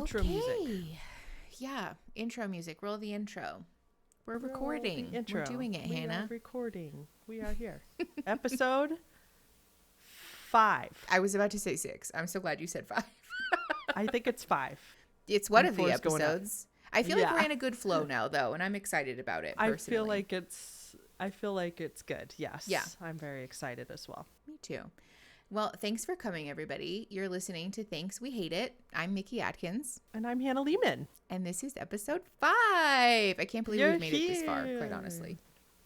Intro music. Yeah, intro music. Roll the intro. We're recording. We're doing it, Hannah. We are recording. We are here. Episode 5. I was about to say 6. I'm so glad you said 5. I think it's 5. It's one of the episodes. I feel like we're in a good flow now, though, and I'm excited about it personally. I feel like it's good. Yes. Yeah. I'm very excited as well. Me too. Well, thanks for coming, everybody. You're listening to Thanks We Hate It. I'm Mickey Atkins. And I'm Hannah Lehman. And this is episode 5. I can't believe we've made it this far, quite honestly.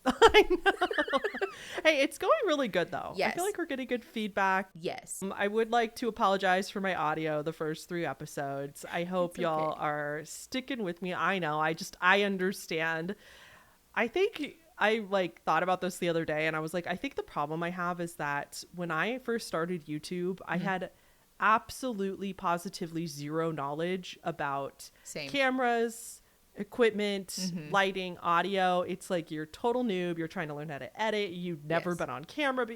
I know. Hey, it's going really good, though. Yes. I feel like we're getting good feedback. Yes. I would like to apologize for my audio the first 3 episodes. I hope y'all are sticking with me. I know. I understand. I think I thought about this the other day and I was like, I think the problem I have is that when I first started YouTube, I had absolutely positively zero knowledge about cameras, equipment, lighting, audio. It's like you're a total noob. You're trying to learn how to edit. You've never been on camera.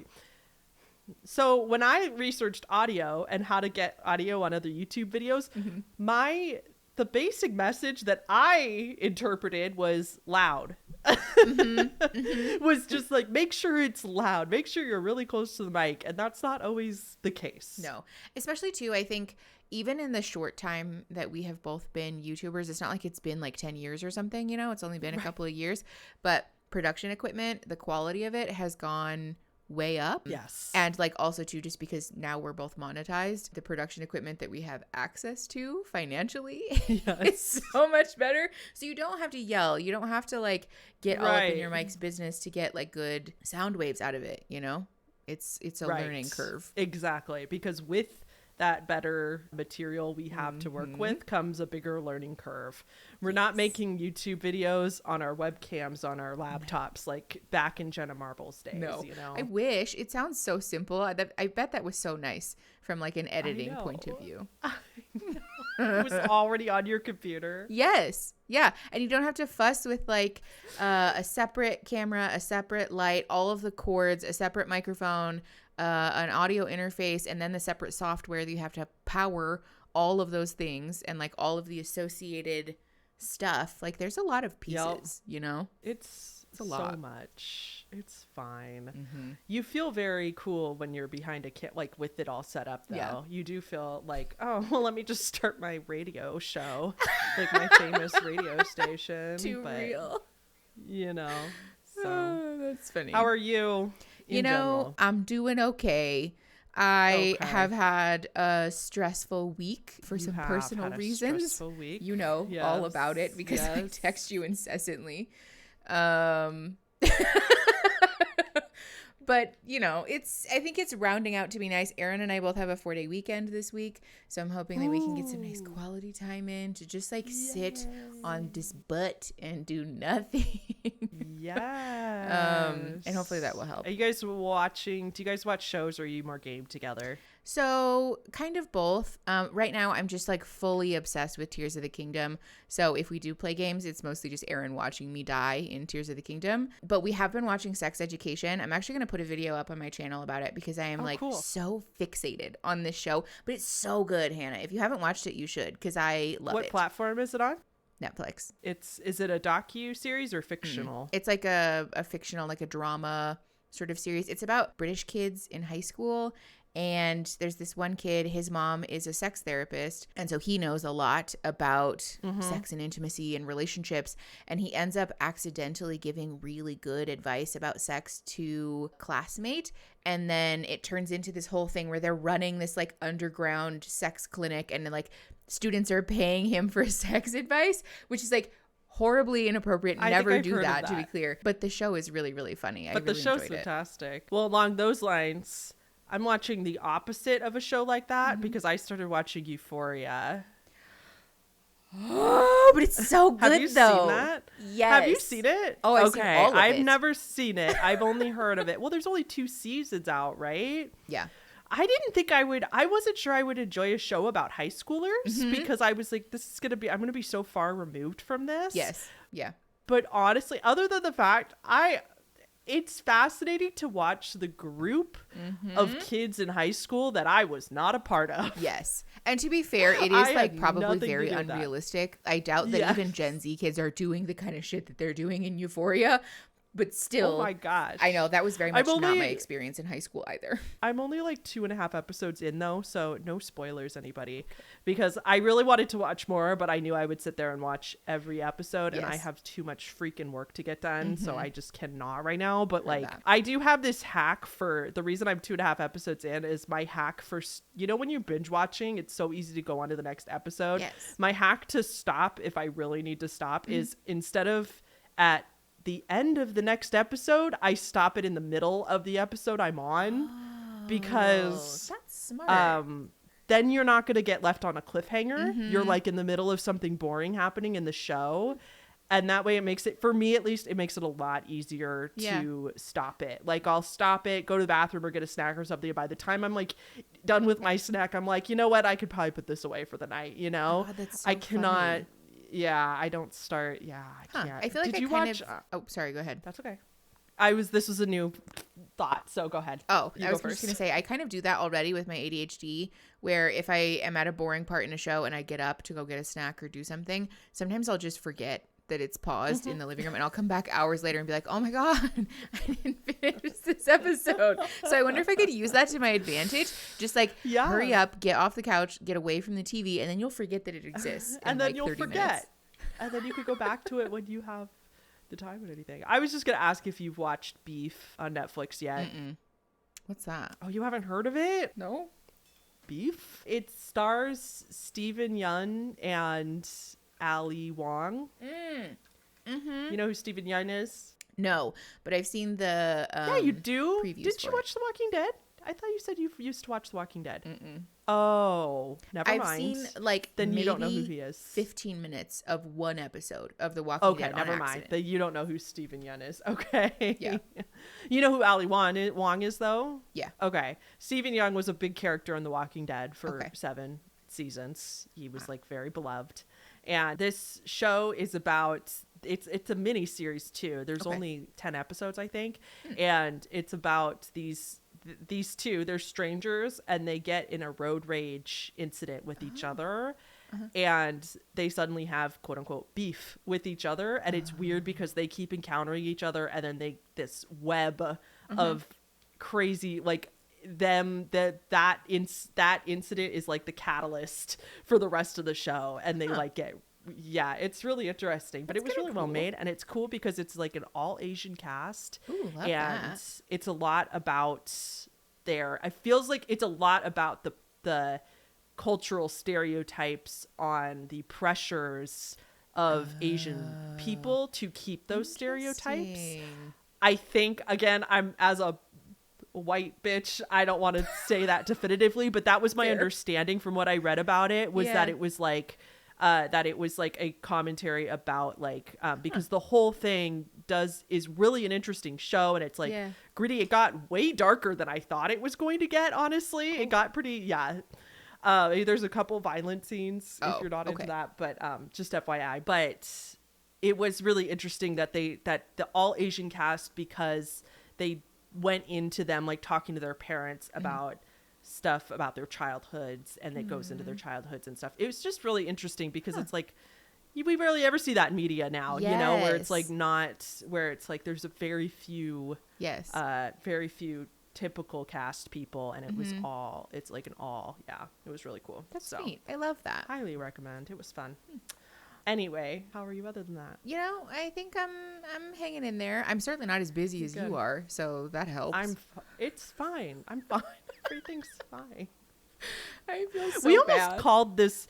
So when I researched audio and how to get audio on other YouTube videos, the basic message that I interpreted was loud. Was just like, make sure it's loud, make sure you're really close to the mic, and that's not always the case. No, especially too, I think even in the short time that we have both been YouTubers, it's not like it's been like 10 years or something, it's only been a couple of years, but production equipment, the quality of it has gone way up. Yes. And also too, just because now we're both monetized, the production equipment that we have access to financially is so much better. So you don't have to yell. You don't have to get all up in your mic's business to get good sound waves out of it. It's a learning curve. Exactly. Because with that better material we have to work with comes a bigger learning curve. We're not making YouTube videos on our webcams on our laptops like back in Jenna Marble's days. No, I wish. It sounds so simple. I bet that was so nice from an editing point of view. It was already on your computer. Yes. Yeah. And you don't have to fuss with a separate camera, a separate light, all of the cords, a separate microphone, an audio interface, and then the separate software that you have to power all of those things and all of the associated stuff. There's a lot of pieces, It's a lot. So much. It's fine. You feel very cool when you're behind a with it all set up, though. Yeah. You do feel like, oh, well, let me just start my radio show, my famous radio station. Too real. So that's funny. How are you? General? I'm doing okay. I have had a stressful week for some personal reasons. Stressful week. All about it because I text you incessantly. But I think it's rounding out to be nice. Aaron and I both have a 4-day weekend this week, so I'm hoping that we can get some nice quality time in to just sit on this butt and do nothing. And hopefully that will help. Are you guys watching? Do you guys watch shows, or are you more game together? So kind of both. Right now I'm just fully obsessed with Tears of the Kingdom. So if we do play games, it's mostly just Aaron watching me die in Tears of the Kingdom. But we have been watching Sex Education. I'm actually going to put a video up on my channel about it because I am so fixated on this show. But it's so good, Hannah. If you haven't watched it, you should, because I love it. What platform is it on? Netflix. Is it a docu-series or fictional? It's a fictional, a drama sort of series. It's about British kids in high school. And there's this one kid, his mom is a sex therapist. And so he knows a lot about sex and intimacy and relationships. And he ends up accidentally giving really good advice about sex to a classmate. And then it turns into this whole thing where they're running this underground sex clinic. And students are paying him for sex advice, which is horribly inappropriate. Never do that, to be clear. But the show is really, really funny. But the show's fantastic. Well, along those lines, I'm watching the opposite of a show like that because I started watching Euphoria. Oh, but it's so good, Have you seen that? Yes. Have you seen it? Oh, I've seen all of it. I've never seen it. I've only heard of it. Well, there's only 2 seasons out, right? Yeah. I didn't think I wasn't sure I would enjoy a show about high schoolers because I was like, I'm going to be so far removed from this. Yes. Yeah. But honestly, other than the fact, it's fascinating to watch the group of kids in high school that I was not a part of. Yes. And to be fair, it is like probably very unrealistic. I doubt that even Gen Z kids are doing the kind of shit that they're doing in Euphoria. But still, oh my gosh, I know that was very much not my experience in high school either. I'm only like 2.5 episodes in though, so no spoilers, anybody, because I really wanted to watch more, but I knew I would sit there and watch every episode, and I have too much freaking work to get done, so I just cannot right now. But like, I do have this hack for the reason I'm 2.5 episodes in is my hack for, you know, when you're binge watching, it's so easy to go on to the next episode. Yes. My hack to stop, if I really need to stop, is instead of at the end of the next episode, I stop it in the middle of the episode I'm on, because that's smart. Then you're not going to get left on a cliffhanger. You're like in the middle of something boring happening in the show. And that way it makes it, for me at least, it makes it a lot easier to stop it. Like, I'll stop it, go to the bathroom or get a snack or something. And by the time I'm like done with my snack, I'm like, you know what? I could probably put this away for the night, you know? Oh, that's so I cannot. funny. Yeah, I don't start. Yeah, I can't. I feel like Did you watch? Oh, sorry. Go ahead. that's okay. This was a new thought, so go ahead. Oh, You I go was just first. going to say, I kind of do that already with my ADHD, where if I am at a boring part in a show and I get up to go get a snack or do something, sometimes I'll just forget that it's paused in the living room, and I'll come back hours later and be like, oh my God, I didn't finish this episode. So I wonder if I could use that to my advantage. Just like hurry up, get off the couch, get away from the TV, and then you'll forget that it exists. And then like you'll 30 forget. minutes. And then you could go back to it when you have the time and anything. I was just going to ask if you've watched Beef on Netflix yet. What's that? Oh, you haven't heard of it? No. Beef? It stars Steven Yeun and Ali Wong. You know who Steven Yeun is? No, but I've seen the Yeah, you do. previews Did you for watch The Walking Dead? I thought you said you used to watch The Walking Dead. Oh, never mind. I've seen like then maybe you don't know who he is. 15 minutes of one episode of The Walking Dead. Okay, never mind. Accident. That you don't know who Steven Yeun is. Okay. Yeah. You know who Ali Wong is, though? Yeah. Okay. Steven Yeun was a big character in The Walking Dead for Okay. 7 seasons. He was like very beloved. And this show is about, it's a mini series too. There's only 10 episodes, I think. And it's about these two, they're strangers, and they get in a road rage incident with each other. And they suddenly have quote unquote beef with each other. And it's weird because they keep encountering each other, and then this web of crazy, like, that incident is like the catalyst for the rest of the show, and they like get it's really interesting. But it was really well made, and it's cool because it's like an all Asian cast. Ooh, love and that. it's a lot about it feels like it's a lot about the cultural stereotypes on the pressures of Asian people to keep those stereotypes. Interesting. I think, again, I'm as a white bitch, I don't want to say that definitively, but that was my understanding from what I read about it, was that it was like a commentary about like because the whole thing is really an interesting show, and it's like gritty. It got way darker than I thought it was going to get, honestly. It got pretty there's a couple violent scenes if you're not into that, but just FYI. But it was really interesting that the all Asian cast, because they went into them like talking to their parents about stuff about their childhoods, and it goes into their childhoods and stuff. It was just really interesting because it's like we rarely ever see that in media now, you know, where it's like there's a very few typical cast people, and it was it was really cool. That's neat. I love that. Highly recommend. It was fun. Anyway, how are you other than that? You know, I think I'm hanging in there. I'm certainly not as busy as you are, so that helps. It's fine. I'm fine. Everything's fine. I feel so we almost bad. called this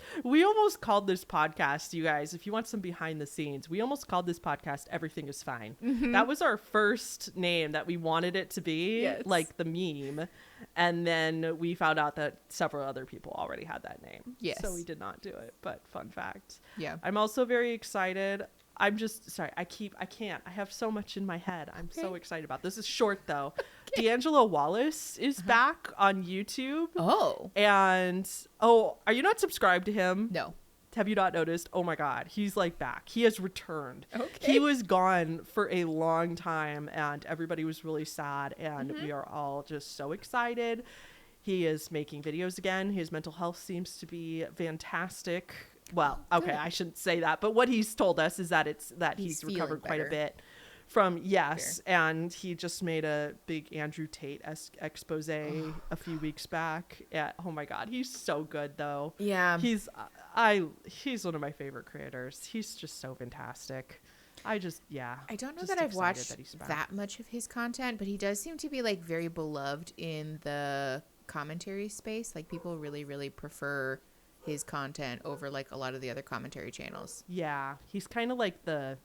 podcast, you guys, if you want some behind the scenes, we almost called this podcast Everything is Fine. That was our first name that we wanted it to be, like the meme. And then we found out that several other people already had that name. Yes. So we did not do it, but fun fact. Yeah. I'm also very excited. I'm just sorry. I can't. I have so much in my head. I'm so excited about this. Is short though. D'Angelo Wallace is back on YouTube. Oh. And are you not subscribed to him? No. have you not noticed? Oh my God, he's like back. He has returned. Okay. He was gone for a long time and everybody was really sad, and we are all just so excited. He is making videos again. His mental health seems to be fantastic. Well, okay, Good. I shouldn't say that, but what he's told us is that he's recovered quite a bit from, yes. Fair. And he just made a big Andrew Tate expose a few weeks back. Oh my God, he's so good though. Yeah. He's one of my favorite creators. He's just so fantastic. I don't know that I've watched that much of his content, but he does seem to be like very beloved in the commentary space. Like people really, really prefer his content over like a lot of the other commentary channels. Yeah, he's kind of like the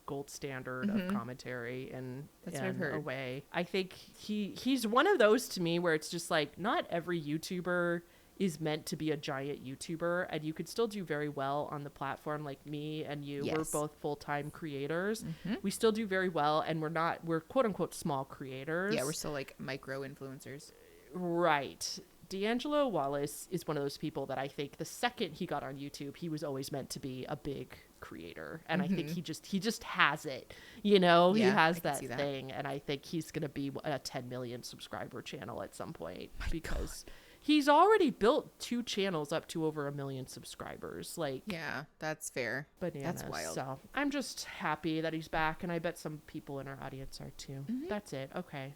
gold standard of commentary in a way. I think he's one of those to me where it's just like not every YouTuber is meant to be a giant YouTuber, and you could still do very well on the platform. Like me and you, we're both full-time creators. We still do very well, and we're quote unquote small creators. Yeah, we're still like micro influencers. Right. D'Angelo Wallace is one of those people that I think the second he got on YouTube, he was always meant to be a big creator. And I think he just has it, you know, he has that thing. And I think he's going to be a 10 million subscriber channel at some point because he's already built 2 channels up to over 1 million subscribers. Like, yeah, that's fair. Bananas. That's wild. So I'm just happy that he's back. And I bet some people in our audience are too. That's it. Okay.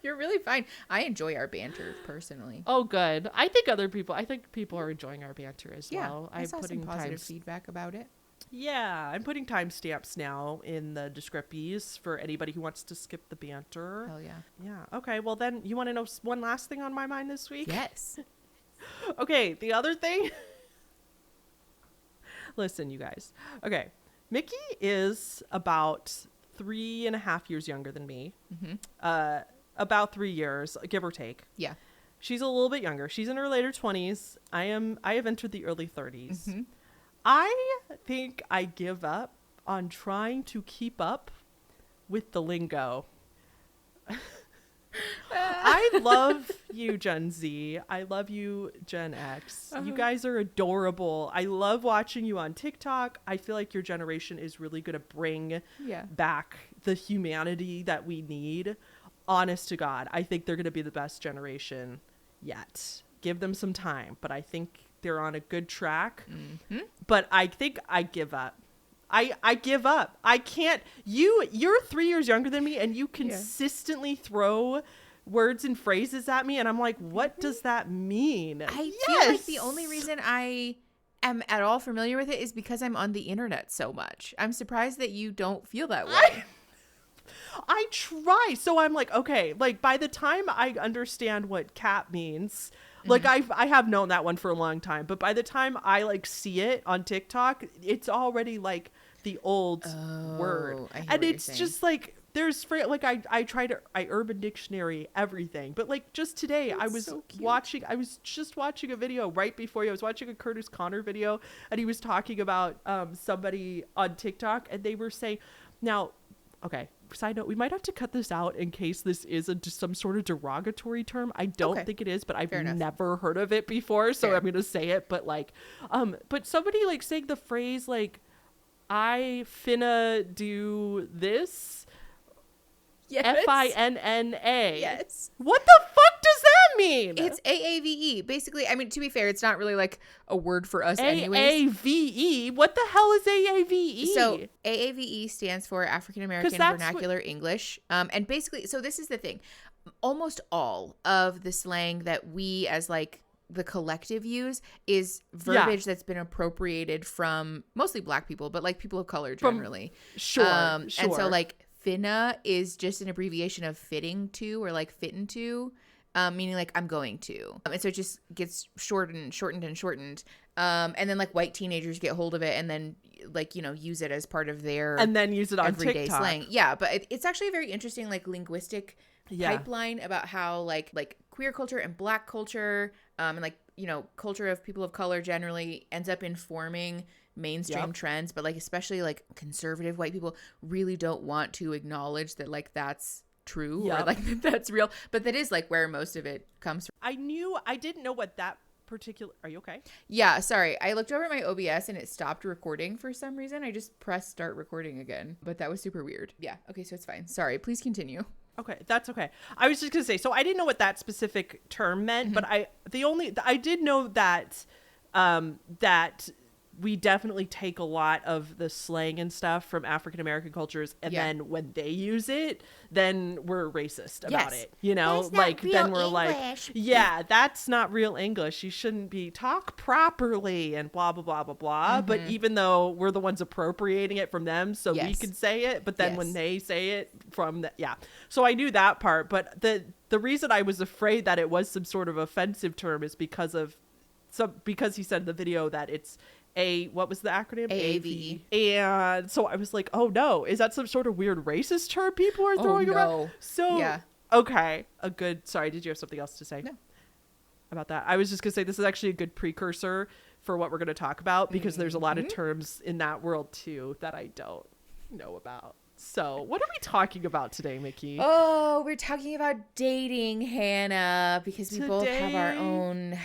You're really fine. I enjoy our banter personally. Oh, good. I think people are enjoying our banter as well. I saw some positive feedback about it. Yeah, I'm putting timestamps now in the descripties for anybody who wants to skip the banter. Hell yeah. Yeah. Okay. Well, then you want to know one last thing on my mind this week? Yes. Okay. The other thing. Listen, you guys. Okay. Mickey is about 3.5 years younger than me. About 3 years, give or take. Yeah. She's a little bit younger. She's in her later 20s. I have entered the early 30s. I think I give up on trying to keep up with the lingo. I love you, Gen Z. I love you, Gen X. You guys are adorable. I love watching you on TikTok. I feel like your generation is really going to bring back the humanity that we need. Honest to God, I think they're going to be the best generation yet. Give them some time, but I think they're on a good track. But I think I give up. I give up. I can't. You're 3 years younger than me, and you consistently throw words and phrases at me, and I'm like, what does that mean? I feel like the only reason I am at all familiar with it is because I'm on the internet so much. I'm surprised that you don't feel that way. I try. So I'm like, okay, like by the time I understand what cat means, like I have known that one for a long time, but by the time I like see it on TikTok, it's already like the old word. And it's just like, there's like, I Urban Dictionary everything, but like just today I was just watching a video right before you. I was watching a Curtis Connor video, and he was talking about somebody on TikTok, and they were saying, now, okay, side note, we might have to cut this out in case this is some sort of derogatory term. I don't think it is, but I've never heard of it before, so I'm gonna say it. But like, but somebody like saying the phrase like, I finna do this. Yes. FINNA. Yes. What the fuck does that mean? It's AAVE. Basically, I mean, to be fair, it's not really like a word for us anyways. AAVE? What the hell is AAVE? So AAVE stands for African American Vernacular English. And basically, so this is the thing. Almost all of the slang that we as like the collective use is verbiage that's been appropriated from mostly Black people, but like people of color generally. Sure. And so like finna is just an abbreviation of fitting to, or like fit into, meaning like I'm going to. And so it just gets shortened. And then like white teenagers get hold of it and then like, you know, use it as part of their and then use it on everyday TikTok. Slang. Yeah, but it's actually a very interesting like linguistic pipeline about how like queer culture and Black culture and like, you know, culture of people of color generally ends up informing mainstream trends, but like especially like conservative white people really don't want to acknowledge that like that's true or like that's real, but that is like where most of it comes from. I didn't know what that particular, are you okay? Yeah, sorry. I looked over at my OBS and it stopped recording for some reason. I just pressed start recording again, but that was super weird. Yeah. Okay, so it's fine. Sorry. Please continue. Okay, that's okay. I was just gonna say, so I didn't know what that specific term meant, but I did know that that we definitely take a lot of the slang and stuff from African American cultures, and then when they use it, then we're racist about it. You know, like then we're English. like, yeah, that's not real English. You shouldn't be talk properly and blah blah blah blah blah. But even though we're the ones appropriating it from them, so we could say it, but then when they say it from the so I knew that part. But the reason I was afraid that it was some sort of offensive term is because he said in the video that it's what was the acronym? AAVE. And so I was like, oh no, is that some sort of weird racist term people are throwing around? So okay, sorry, did you have something else to say? No. About that? I was just gonna say this is actually a good precursor for what we're gonna talk about, because there's a lot of terms in that world too that I don't know about. So what are we talking about today, Mickey? Oh, we're talking about dating, Hannah, because we both have our own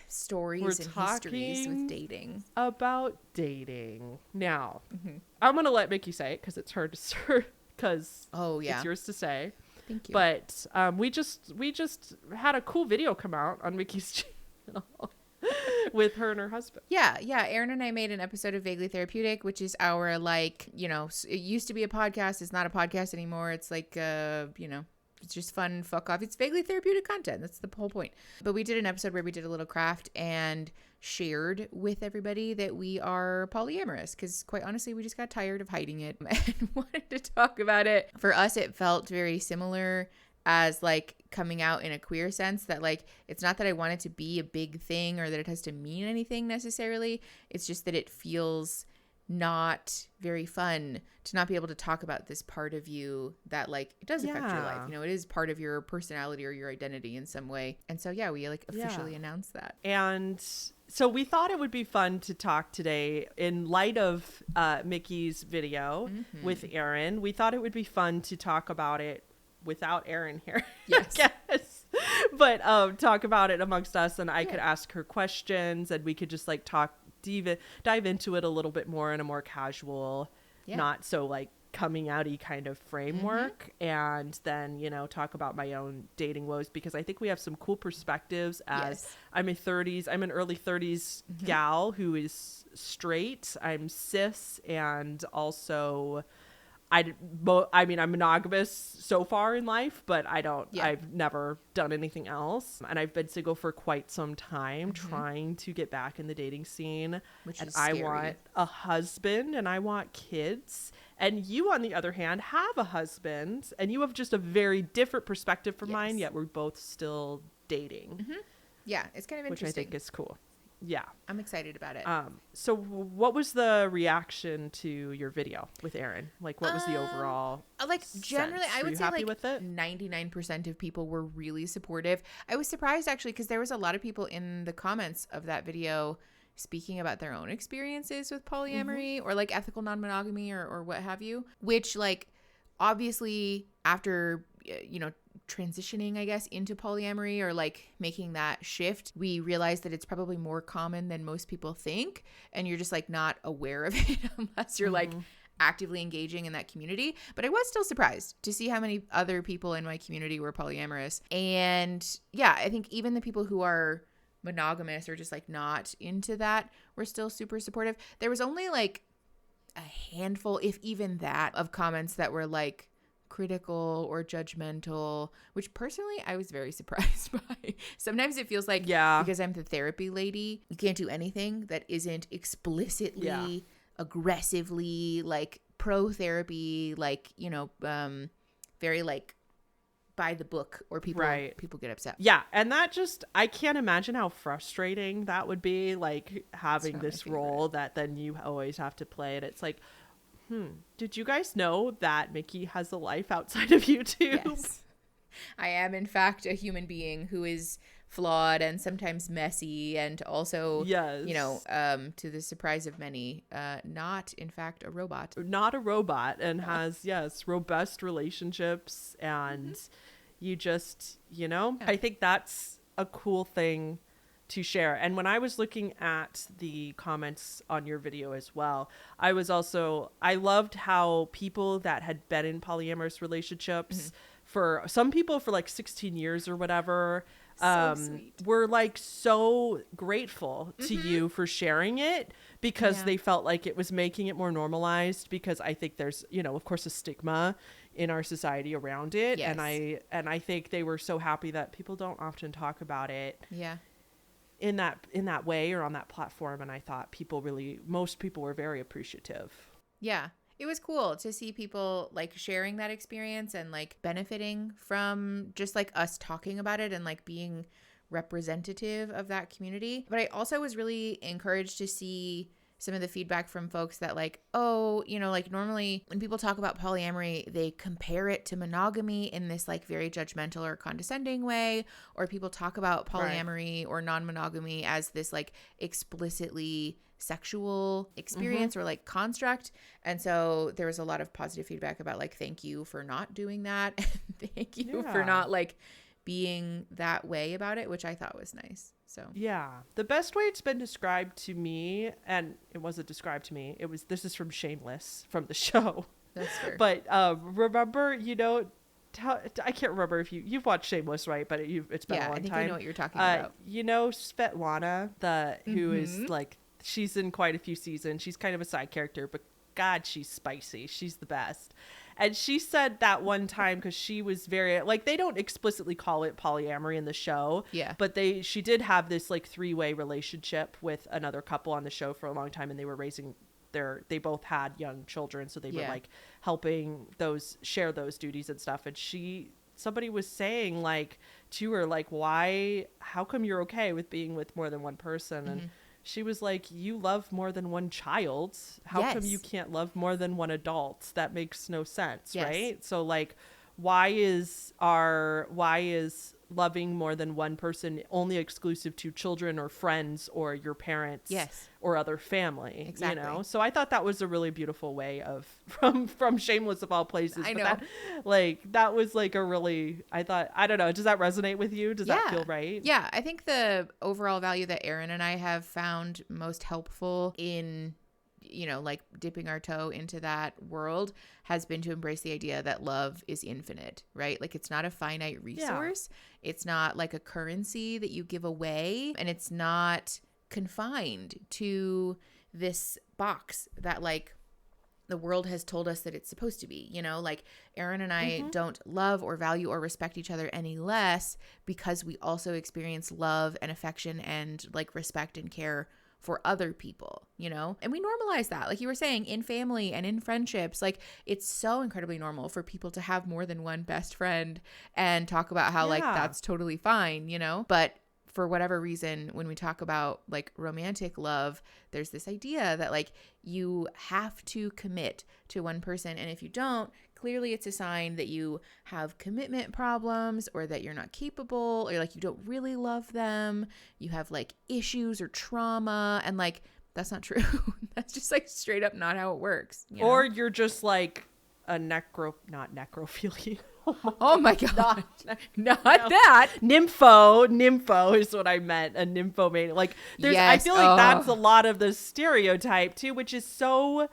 stories and histories with dating. About dating. Now, I'm going to let Mickey say it because it's her to start, because it's yours to say. Thank you. But we just had a cool video come out on Mickey's channel with her and her husband. Yeah. Erin and I made an episode of Vaguely Therapeutic, which is our, like, you know, it used to be a podcast. It's not a podcast anymore. It's like, you know, it's just fun, fuck off. It's vaguely therapeutic content. That's the whole point. But we did an episode where we did a little craft and shared with everybody that we are polyamorous, because quite honestly, we just got tired of hiding it and wanted to talk about it. For us, it felt very similar as like coming out in a queer sense, that like it's not that I want it to be a big thing or that it has to mean anything necessarily. It's just that it feels not very fun to not be able to talk about this part of you that like it does affect your life. You know, it is part of your personality or your identity in some way. And so we like officially announced that. And so we thought it would be fun to talk today in light of Mickey's video with Erin. We thought it would be fun to talk about it without Erin here. Yes. I guess. But talk about it amongst us, and I could ask her questions, and we could just like dive into it a little bit more in a more casual, not so like coming outy kind of framework, and then, you know, talk about my own dating woes, because I think we have some cool perspectives as I'm an early 30s gal who is straight. I'm cis, and also I mean, I'm monogamous so far in life, but I've never done anything else. And I've been single for quite some time, trying to get back in the dating scene. Which and is scary. I want a husband and I want kids. And you, on the other hand, have a husband, and you have just a very different perspective from mine, yet we're both still dating. Yeah, it's kind of interesting. Which I think is cool. Yeah. I'm excited about it. So what was the reaction to your video with Erin? Like, what was the overall generally sense? I would you say happy like with it? 99% of people were really supportive. I was surprised actually, because there was a lot of people in the comments of that video speaking about their own experiences with polyamory or like ethical non-monogamy or what have you, which like obviously after, you know, transitioning, I guess, into polyamory or like making that shift, we realize that it's probably more common than most people think. And you're just like not aware of it unless you're like actively engaging in that community. But I was still surprised to see how many other people in my community were polyamorous. And yeah, I think even the people who are monogamous or just like not into that were still super supportive. There was only like a handful, if even that, of comments that were like critical or judgmental, which personally I was very surprised by. Sometimes it feels like because I'm the therapy lady, you can't do anything that isn't explicitly aggressively like pro therapy, like, you know, very like by the book, or people get upset. Yeah. And that just, I can't imagine how frustrating that would be, like having this role that then you always have to play. And it's like, did you guys know that Mickey has a life outside of YouTube? Yes. I am, in fact, a human being who is flawed and sometimes messy, and also, you know, to the surprise of many, not, in fact, a robot. Not a robot, and has, robust relationships, and you just, you know, I think that's a cool thing to share. And when I was looking at the comments on your video as well, I loved how people that had been in polyamorous relationships for some people for like 16 years or whatever, were like so grateful to you for sharing it, because they felt like it was making it more normalized, because I think there's, you know, of course, a stigma in our society around it. Yes. And I think they were so happy that people don't often talk about it in that way or on that platform. And I thought most people were very appreciative. Yeah. It was cool to see people like sharing that experience and like benefiting from just like us talking about it and like being representative of that community. But I also was really encouraged to see some of the feedback from folks that like, oh, you know, like normally when people talk about polyamory, they compare it to monogamy in this like very judgmental or condescending way, or people talk about polyamory or non-monogamy as this like explicitly sexual experience or like construct. And so there was a lot of positive feedback about like, thank you for not doing that. Thank you for not like being that way about it, which I thought was nice. So yeah, the best way it's been described to me, and it wasn't described to me, this is from Shameless, from the show. That's fair. But remember, you know, I can't remember if you've watched Shameless, right? But it's been a long time. I think I know what you're talking about. You know Svetlana, who is like, she's in quite a few seasons. She's kind of a side character, but God, she's spicy. She's the best. And she said that one time, because she was very, like, they don't explicitly call it polyamory in the show. Yeah. But she did have this, like, 3-way relationship with another couple on the show for a long time. And they were they both had young children. So they were, like, helping share those duties and stuff. And somebody was saying, like, to her, like, how come you're okay with being with more than one person? And she was like, you love more than one child. How come you can't love more than one adult? That makes no sense, right? So like, why is loving more than one person only exclusive to children or friends or your parents or other family? Exactly. You know? So I thought that was a really beautiful way of from Shameless of all places. I know. That was like I don't know. Does that resonate with you? Does that feel right? Yeah. I think the overall value that Erin and I have found most helpful in, you know, like dipping our toe into that world has been to embrace the idea that love is infinite, right? Like it's not a finite resource. Yeah. It's not like a currency that you give away, and it's not confined to this box that like the world has told us that it's supposed to be. You know, like Erin and I don't love or value or respect each other any less because we also experience love and affection and like respect and care for other people, you know? And we normalize that. Like you were saying, in family and in friendships, like it's so incredibly normal for people to have more than one best friend and talk about how like that's totally fine, you know? But for whatever reason, when we talk about like romantic love, there's this idea that like you have to commit to one person. And if you don't, clearly it's a sign that you have commitment problems or that you're not capable or like you don't really love them. You have like issues or trauma, and like that's not true. That's just like straight up not how it works. You know? Or you're just like a not necrophilia. Oh my God. Not that. Nympho is what I meant. A nymphomaniac. Like I feel like that's a lot of the stereotype too, which is so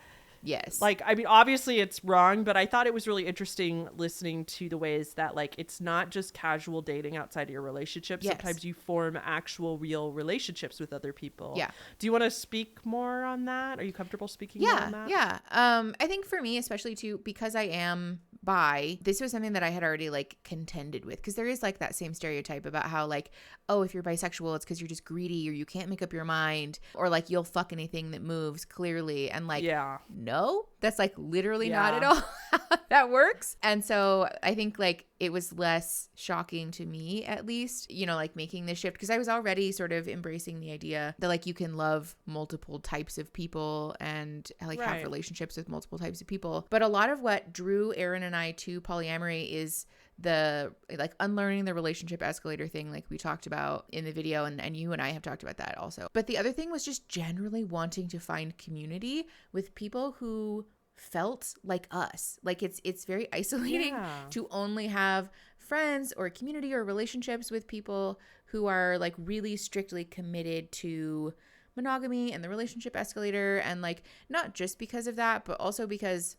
like, I mean, obviously it's wrong, but I thought it was really interesting listening to the ways that like it's not just casual dating outside of your relationship. Sometimes you form actual real relationships with other people. Yeah. Do you want to speak more on that? Are you comfortable speaking more on that? Yeah. I think for me, especially too, because I am bi, this was something that I had already like contended with, because there is like that same stereotype about how like, oh, if you're bisexual, it's because you're just greedy or you can't make up your mind, or like you'll fuck anything that moves, clearly. And like, no, that's like literally not at all how that works. And so I think like it was less shocking to me, at least, you know, like making this shift, because I was already sort of embracing the idea that like you can love multiple types of people and like have relationships with multiple types of people. But a lot of what drew Erin and I to polyamory is the like unlearning the relationship escalator thing, like we talked about in the video, and you and I have talked about that also. But the other thing was just generally wanting to find community with people who felt like us. Like it's very isolating to only have friends or community or relationships with people who are like really strictly committed to monogamy and the relationship escalator. And like, not just because of that, but also because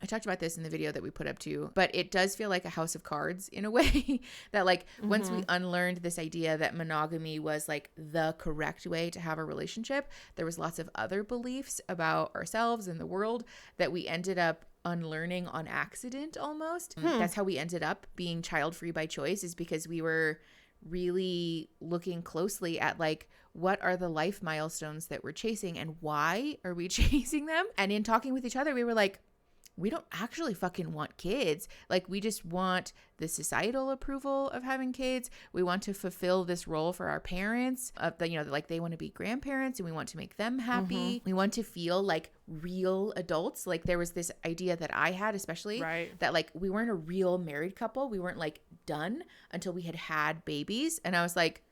I talked about this in the video that we put up too, but it does feel like a house of cards in a way that like once we unlearned this idea that monogamy was like the correct way to have a relationship, there was lots of other beliefs about ourselves and the world that we ended up unlearning on accident almost. That's how we ended up being child-free by choice, is because we were really looking closely at like, what are the life milestones that we're chasing and why are we chasing them? And in talking with each other, we were like, we don't actually fucking want kids. Like, we just want the societal approval of having kids. We want to fulfill this role for our parents of the, you know, like they want to be grandparents and we want to make them happy. We want to feel like real adults. Like there was this idea that I had, especially that like we weren't a real married couple. We weren't like done until we had had babies. And I was like,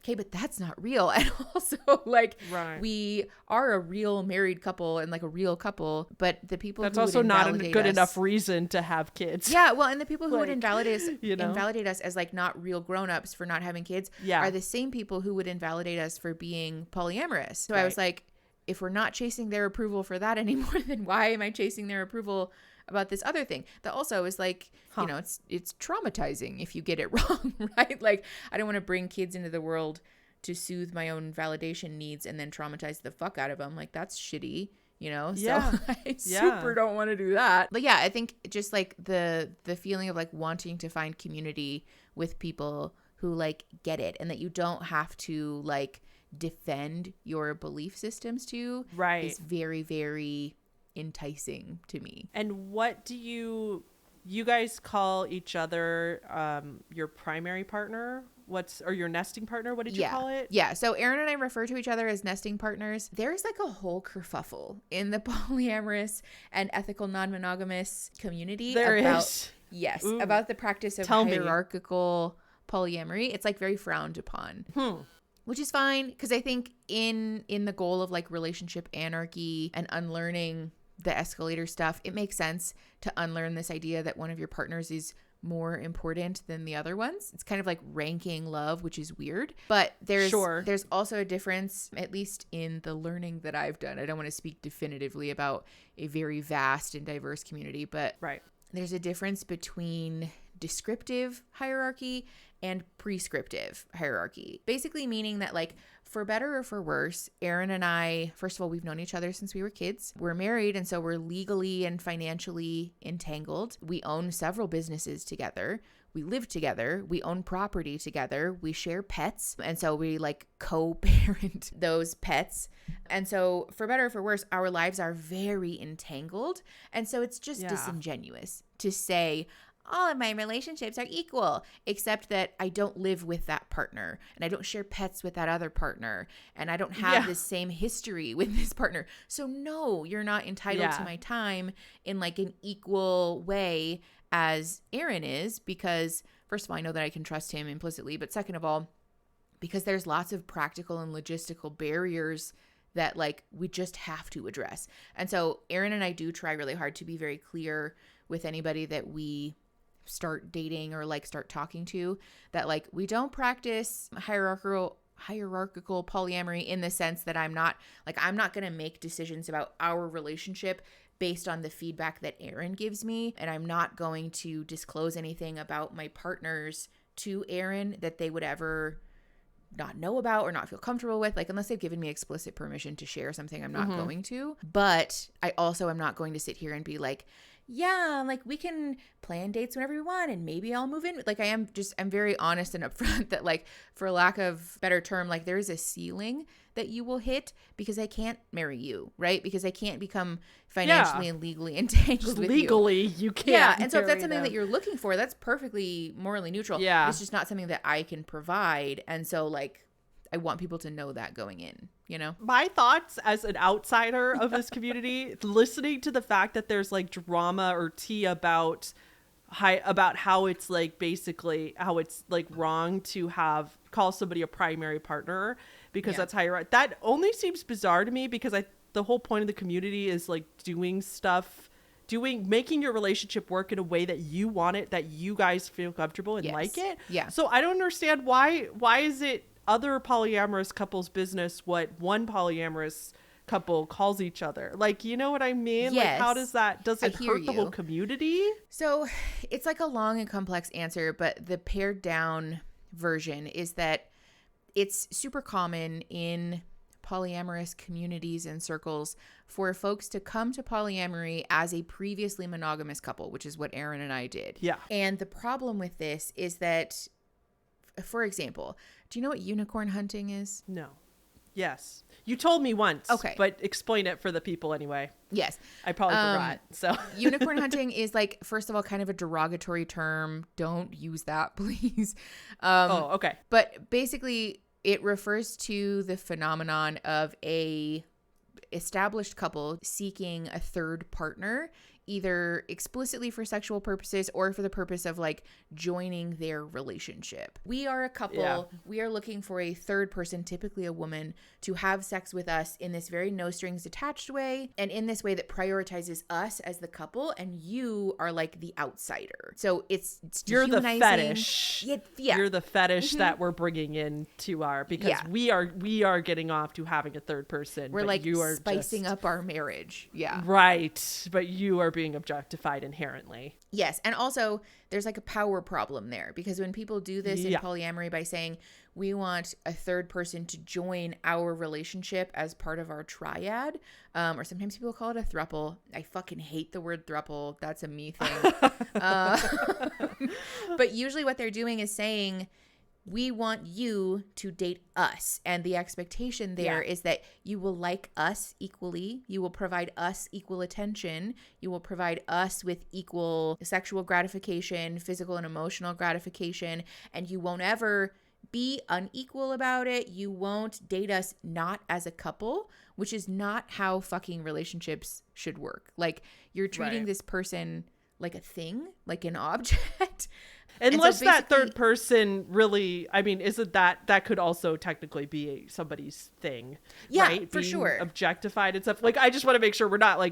okay, but that's not real. And also like we are a real married couple and like a real couple, but the people that's who also would not a invalidate good us, enough reason to have kids. Yeah, well, and the people who like, would invalidate us, you know? invalidate us as like not real grown-ups for not having kids are the same people who would invalidate us for being polyamorous. So I was like, if we're not chasing their approval for that anymore, then why am I chasing their approval about this other thing that also is like, you know, it's traumatizing if you get it wrong, right? Like, I don't want to bring kids into the world to soothe my own validation needs and then traumatize the fuck out of them. Like, that's shitty, you know? So I super don't want to do that. But yeah, I think just like the feeling of like wanting to find community with people who like get it and that you don't have to like defend your belief systems to is very, very enticing to me. And what do you guys call each other your primary partner? Or your nesting partner? What did you call it? Yeah. So Aaron and I refer to each other as nesting partners. There's like a whole kerfuffle in the polyamorous and ethical non-monogamous community. There is. Yes. Ooh. About the practice of hierarchical polyamory. It's like very frowned upon. Which is fine, because I think in the goal of like relationship anarchy and unlearning the escalator stuff, it makes sense to unlearn this idea that one of your partners is more important than the other ones. It's kind of like ranking love, which is weird. But there's also a difference, at least in the learning that I've done. I don't want to speak definitively about a very vast and diverse community, but there's a difference between descriptive hierarchy and prescriptive hierarchy. Basically meaning that like, for better or for worse, Aaron and I, first of all, we've known each other since we were kids. We're married, and so we're legally and financially entangled. We own several businesses together. We live together. We own property together. We share pets. And so we like co-parent those pets. And so for better or for worse, our lives are very entangled. And so it's just disingenuous to say, all of my relationships are equal, except that I don't live with that partner and I don't share pets with that other partner and I don't have the same history with this partner. So no, you're not entitled to my time in like an equal way as Aaron is, because first of all, I know that I can trust him implicitly, but second of all, because there's lots of practical and logistical barriers that like we just have to address. And so Aaron and I do try really hard to be very clear with anybody that we start dating or like start talking to, that like we don't practice hierarchical polyamory in the sense that I'm not going to make decisions about our relationship based on the feedback that Aaron gives me, and I'm not going to disclose anything about my partners to Aaron that they would ever not know about or not feel comfortable with, like unless they've given me explicit permission to share something, I'm not going to. But I also am not going to sit here and be like, yeah, like we can plan dates whenever we want and maybe I'll move in. Like I'm very honest and upfront that like, for lack of better term, like there is a ceiling that you will hit because I can't marry you, right? Because I can't become financially and legally entangled with legally, you can't. Yeah, and so if that's something that you're looking for, that's perfectly morally neutral. Yeah. It's just not something that I can provide. And so like, I want people to know that going in, you know? My thoughts as an outsider of this community, listening to the fact that there's like drama or tea about how it's like basically how it's like wrong to call somebody a primary partner because that's how you're, that only seems bizarre to me because the whole point of the community is like doing stuff making your relationship work in a way that you want it, that you guys feel comfortable and like it. Yeah. So I don't understand why is it other polyamorous couples' business what one polyamorous couple calls each other? Like, you know what I mean? Yes. Like, how does it hurt the whole community? So it's like a long and complex answer, but the pared down version is that it's super common in polyamorous communities and circles for folks to come to polyamory as a previously monogamous couple, which is what Aaron and I did. Yeah. And the problem with this is that, for example, do you know what unicorn hunting is? No. Yes. You told me once. Okay. But explain it for the people anyway. Yes. I probably forgot. So unicorn hunting is like, first of all, kind of a derogatory term. Don't use that, please. okay. But basically, it refers to the phenomenon of a established couple seeking a third partner, either explicitly for sexual purposes or for the purpose of like joining their relationship. We are a couple. Yeah. We are looking for a third person, typically a woman, to have sex with us in this very no strings attached way, and in this way that prioritizes us as the couple, and you are like the outsider. So it's you're the fetish. Yeah. You're the fetish that we're bringing into our, because we are getting off to having a third person. We're like you are spicing up our marriage. Yeah. Right. But you are being objectified inherently. Yes. And also there's like a power problem there, because when people do this in polyamory by saying we want a third person to join our relationship as part of our triad, or sometimes people call it a throuple. I fucking hate the word throuple. That's a me thing. But usually what they're doing is saying, we want you to date us. And the expectation there is that you will like us equally. You will provide us equal attention. You will provide us with equal sexual gratification, physical and emotional gratification. And you won't ever be unequal about it. You won't date us not as a couple, which is not how fucking relationships should work. Like, you're treating this person like a thing, like an object. Unless so that third person really, I mean, isn't that could also technically be somebody's thing, right? For sure. Objectified and stuff. Like, I just want to make sure I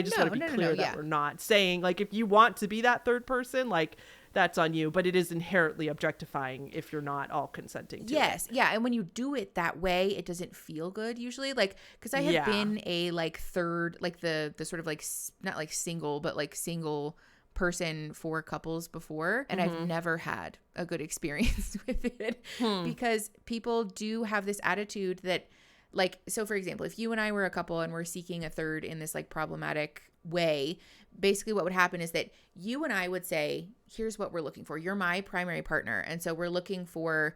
just want to be clear that we're not saying, like, if you want to be that third person, like, that's on you, but it is inherently objectifying if you're not all consenting to it. Yeah. And when you do it that way, it doesn't feel good usually. Like, because I have been a like third, like the sort of like, not like single, but like single person for couples before, and I've never had a good experience with it because people do have this attitude that, like, so for example, if you and I were a couple and we're seeking a third in this like problematic way, basically what would happen is that you and I would say, here's what we're looking for. You're my primary partner, and so we're looking for,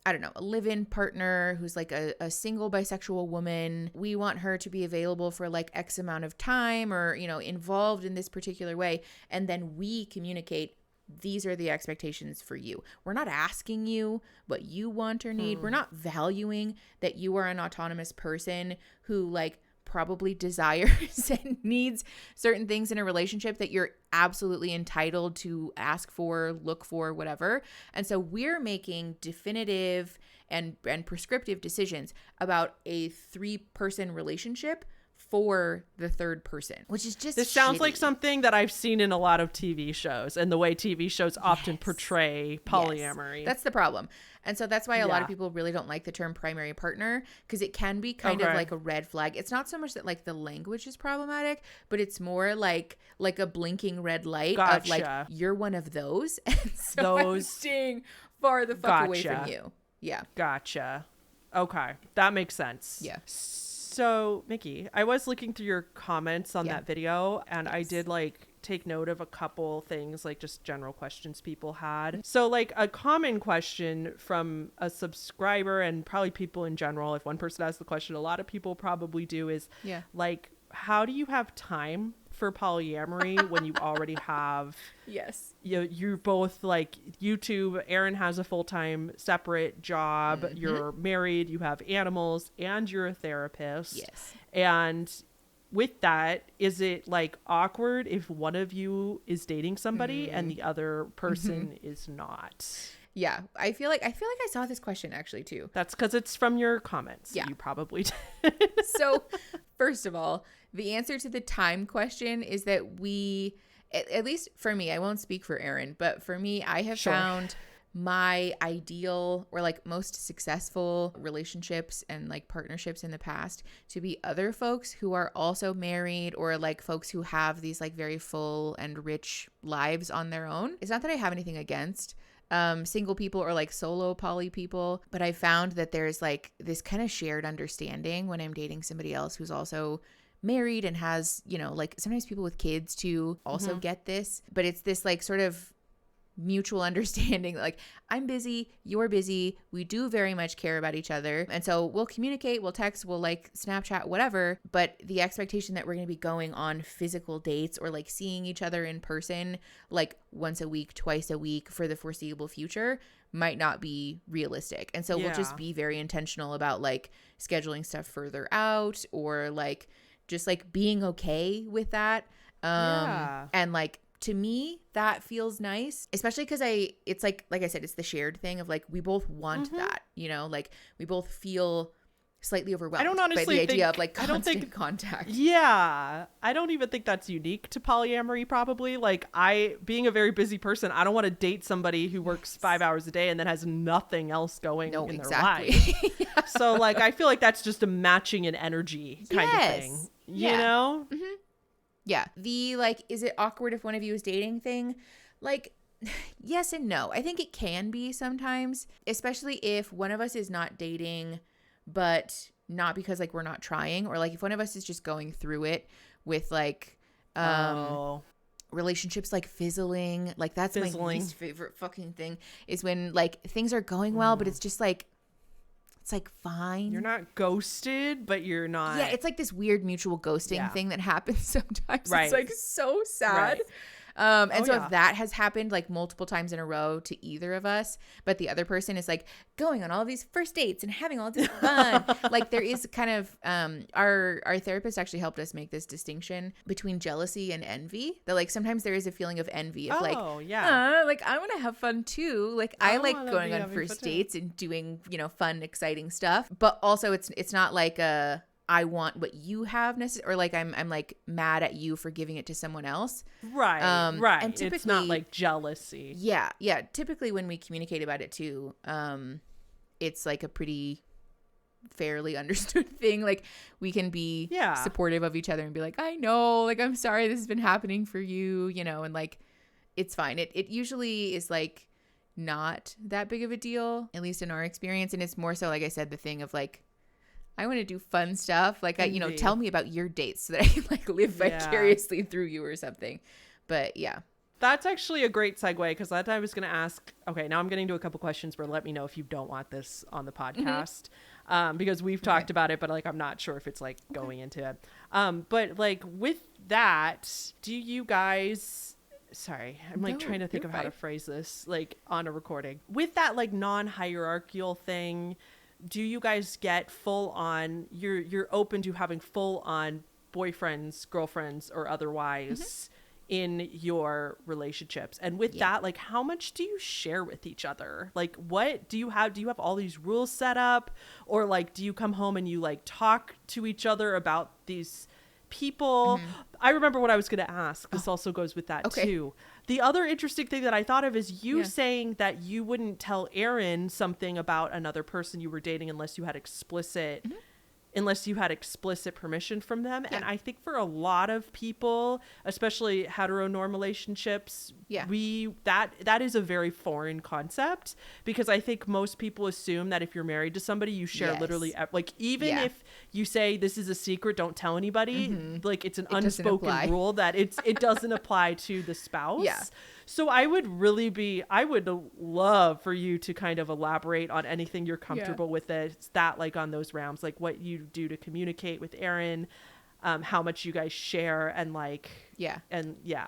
I don't know, a live-in partner who's like a single bisexual woman. We want her to be available for like X amount of time, or, you know, involved in this particular way. And then we communicate, these are the expectations for you. We're not asking you what you want or need. We're not valuing that you are an autonomous person who like probably desires and needs certain things in a relationship that you're absolutely entitled to ask for, look for, whatever. And so we're making definitive and prescriptive decisions about a 3-person relationship for the third person, which is just this sounds like something that I've seen in a lot of TV shows, and the way TV shows often portray polyamory. That's the problem. And so that's why a lot of people really don't like the term primary partner, because it can be kind of like a red flag. It's not so much that like the language is problematic, but it's more like a blinking red light of like, you're one of those. And so I'm staying far the fuck away from you. Yeah. Gotcha. Okay. That makes sense. Yeah. So, Mickey, I was looking through your comments on that video, and I did like take note of a couple things, like just general questions people had. So like a common question from a subscriber, and probably people in general, if one person asks the question, a lot of people probably do, is like, how do you have time for polyamory when you already have you're both like YouTube, Aaron has a full-time separate job, you're married, you have animals, and you're a therapist. And with that, is it like awkward if one of you is dating somebody and the other person is not? Yeah, I feel like I saw this question actually too. That's because it's from your comments. Yeah. You probably did. So, first of all, the answer to the time question is that we, at least for me, I won't speak for Erin, but for me, I have found my ideal or like most successful relationships and like partnerships in the past to be other folks who are also married or like folks who have these like very full and rich lives on their own. It's not that I have anything against single people or like solo poly people, but I found that there's like this kind of shared understanding when I'm dating somebody else who's also married and has, you know, like sometimes people with kids too also get this, but it's this like sort of mutual understanding, like I'm busy, you're busy, we do very much care about each other, and so we'll communicate, we'll text, we'll like Snapchat, whatever, but the expectation that we're going to be going on physical dates or like seeing each other in person like once a week, twice a week for the foreseeable future might not be realistic. And so we'll just be very intentional about like scheduling stuff further out or like just like being okay with that. And like to me, that feels nice, especially because it's like I said, it's the shared thing of like, we both want that, you know, like we both feel slightly overwhelmed. I don't honestly by the think, idea of like constant I don't think, contact. Yeah. I don't even think that's unique to polyamory probably. Like being a very busy person, I don't want to date somebody who works 5 hours a day and then has nothing else going in their life. Yeah. So like, I feel like that's just a matching in energy kind of thing, you know? Yeah. The like, is it awkward if one of you is dating thing? Like, yes and no. I think it can be sometimes, especially if one of us is not dating, but not because like we're not trying, or like if one of us is just going through it with like relationships like fizzling. Like that's my least favorite fucking thing is when like things are going well, but it's just like, it's like fine. You're not ghosted, but you're not. Yeah, it's like this weird mutual ghosting thing that happens sometimes. Right. It's like so sad. Right. If that has happened like multiple times in a row to either of us, but the other person is like going on all these first dates and having all this fun, like there is kind of our therapist actually helped us make this distinction between jealousy and envy. That like sometimes there is a feeling of envy of like I want to have fun too. Like I like going on first dates and doing, you know, fun, exciting stuff, but also it's not like I want what you have or like I'm like mad at you for giving it to someone else. Right. Right. And typically, it's not like jealousy. Yeah. Yeah. Typically when we communicate about it too, it's like a pretty fairly understood thing. Like we can be supportive of each other and be like, I know, like, I'm sorry this has been happening for you, you know, and like, it's fine. It usually is like not that big of a deal, at least in our experience. And it's more so, like I said, the thing of like, I want to do fun stuff. Like, you know, tell me about your dates so that I can like live vicariously through you or something. But yeah. That's actually a great segue because that I was going to ask. Okay, now I'm getting to a couple questions where let me know if you don't want this on the podcast because we've talked about it, but like I'm not sure if it's like going into it. But like with that, do you guys... Sorry, I'm like trying to think of how to phrase this like on a recording. With that like non-hierarchical thing... Do you guys get full on, you're open to having full on boyfriends, girlfriends, or otherwise in your relationships? And with that, like how much do you share with each other? Like what do you have all these rules set up? Or like do you come home and you like talk to each other about these people? I remember what I was going to ask. This also goes with that too. The other interesting thing that I thought of is you saying that you wouldn't tell Erin something about another person you were dating unless you had explicit permission from them. And I think for a lot of people, especially heteronorm relationships, that is a very foreign concept because I think most people assume that if you're married to somebody, you share literally like even if you say this is a secret, don't tell anybody, like it's an unspoken rule that it doesn't apply to the spouse. So I would love for you to kind of elaborate on anything you're comfortable with that like on those rounds, like what you do to communicate with Erin, how much you guys share and like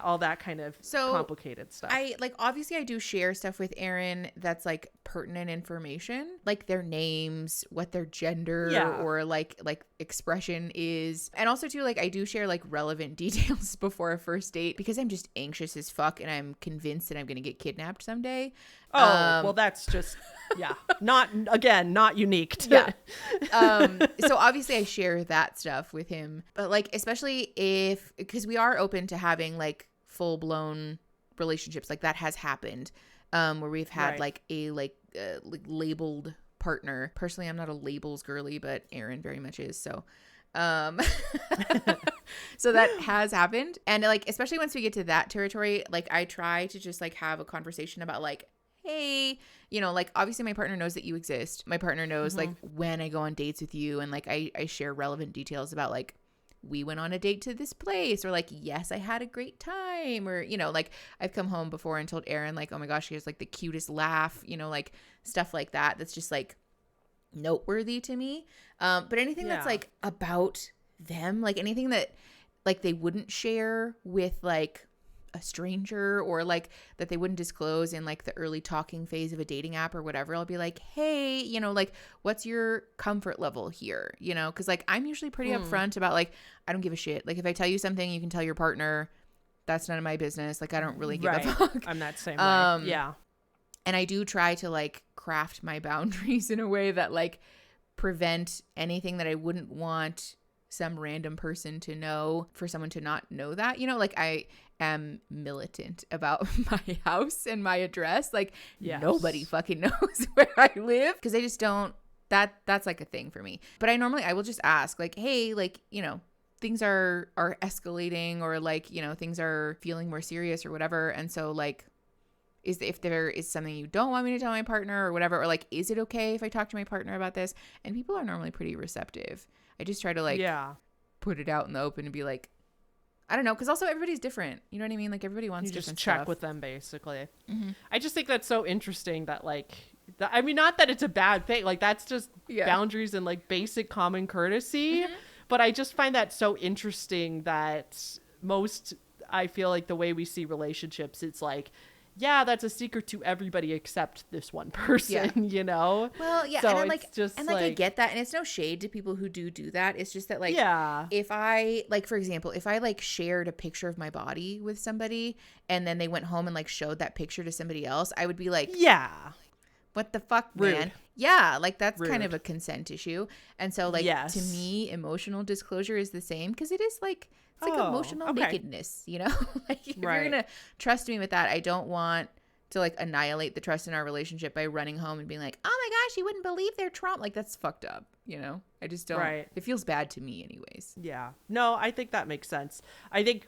all that kind of complicated stuff. I like obviously I do share stuff with Erin that's like pertinent information, like their names, what their gender or like expression is, and also too like I do share like relevant details before a first date because I'm just anxious as fuck and I'm convinced that I'm gonna get kidnapped someday. Oh, well, that's just, yeah, not unique to So obviously I share that stuff with him, but like, especially because we are open to having like full blown relationships, like that has happened, where we've had like a like labeled partner. Personally, I'm not a labels girly, but Aaron very much is. So, so that has happened. And like, especially once we get to that territory, like I try to just like have a conversation about like, hey, like obviously my partner knows that you exist. My partner knows like when I go on dates with you, and like I share relevant details about like we went on a date to this place, or like, yes, I had a great time, or like I've come home before and told Aaron like, oh my gosh, he has like the cutest laugh, like stuff like that. That's just like noteworthy to me. But anything that's like about them, like anything that like they wouldn't share with like a stranger, or like that they wouldn't disclose in like the early talking phase of a dating app or whatever, I'll be like, hey, like what's your comfort level here? Because like I'm usually pretty upfront about like, I don't give a shit. Like if I tell you something, you can tell your partner. That's none of my business. Like I don't really give a fuck. I'm that same way. Yeah. And I do try to like craft my boundaries in a way that like prevent anything that I wouldn't want some random person to know, for someone to not know that. Like I am militant about my house and my address. Like nobody fucking knows where I live, because I just don't, that's like a thing for me. But I will just ask like, hey, like, things are escalating, or like, things are feeling more serious or whatever. And so like, if there is something you don't want me to tell my partner or whatever, or like, is it okay if I talk to my partner about this? And people are normally pretty receptive. I just try to like put it out in the open and be like, I don't know, because also everybody's different. You know what I mean? Like everybody wants different stuff. You just check with them, basically. I just think that's so interesting that like, I mean, not that it's a bad thing. Like that's just boundaries and like basic common courtesy. But I just find that so interesting that I feel like the way we see relationships, it's like, yeah, that's a secret to everybody except this one person, Well, yeah, so and I'm like, just and like I get that, and it's no shade to people who do that. It's just that like, if I like, for example, if I like shared a picture of my body with somebody, and then they went home and like showed that picture to somebody else, I would be like, what the fuck, Rude. Man? Yeah, like that's Rude. kind of a consent issue. And so like, to me, emotional disclosure is the same, because it is like, it's like emotional nakedness, like if you're gonna trust me with that, I don't want to like annihilate the trust in our relationship by running home and being like, oh my gosh, you wouldn't believe their trauma. Like that's fucked up, I just don't. It feels bad to me anyways. Yeah. No, I think that makes sense. I think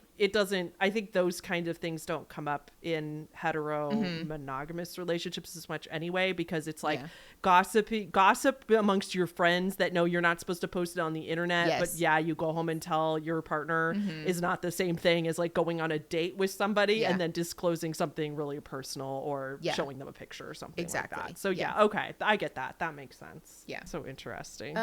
those kind of things don't come up in hetero monogamous relationships as much anyway, because it's like gossip amongst your friends that know you're not supposed to post it on the internet, but you go home and tell your partner is not the same thing as like going on a date with somebody and then disclosing something really personal, or showing them a picture or something like that. So okay, I get that. That makes sense. Yeah. So interesting.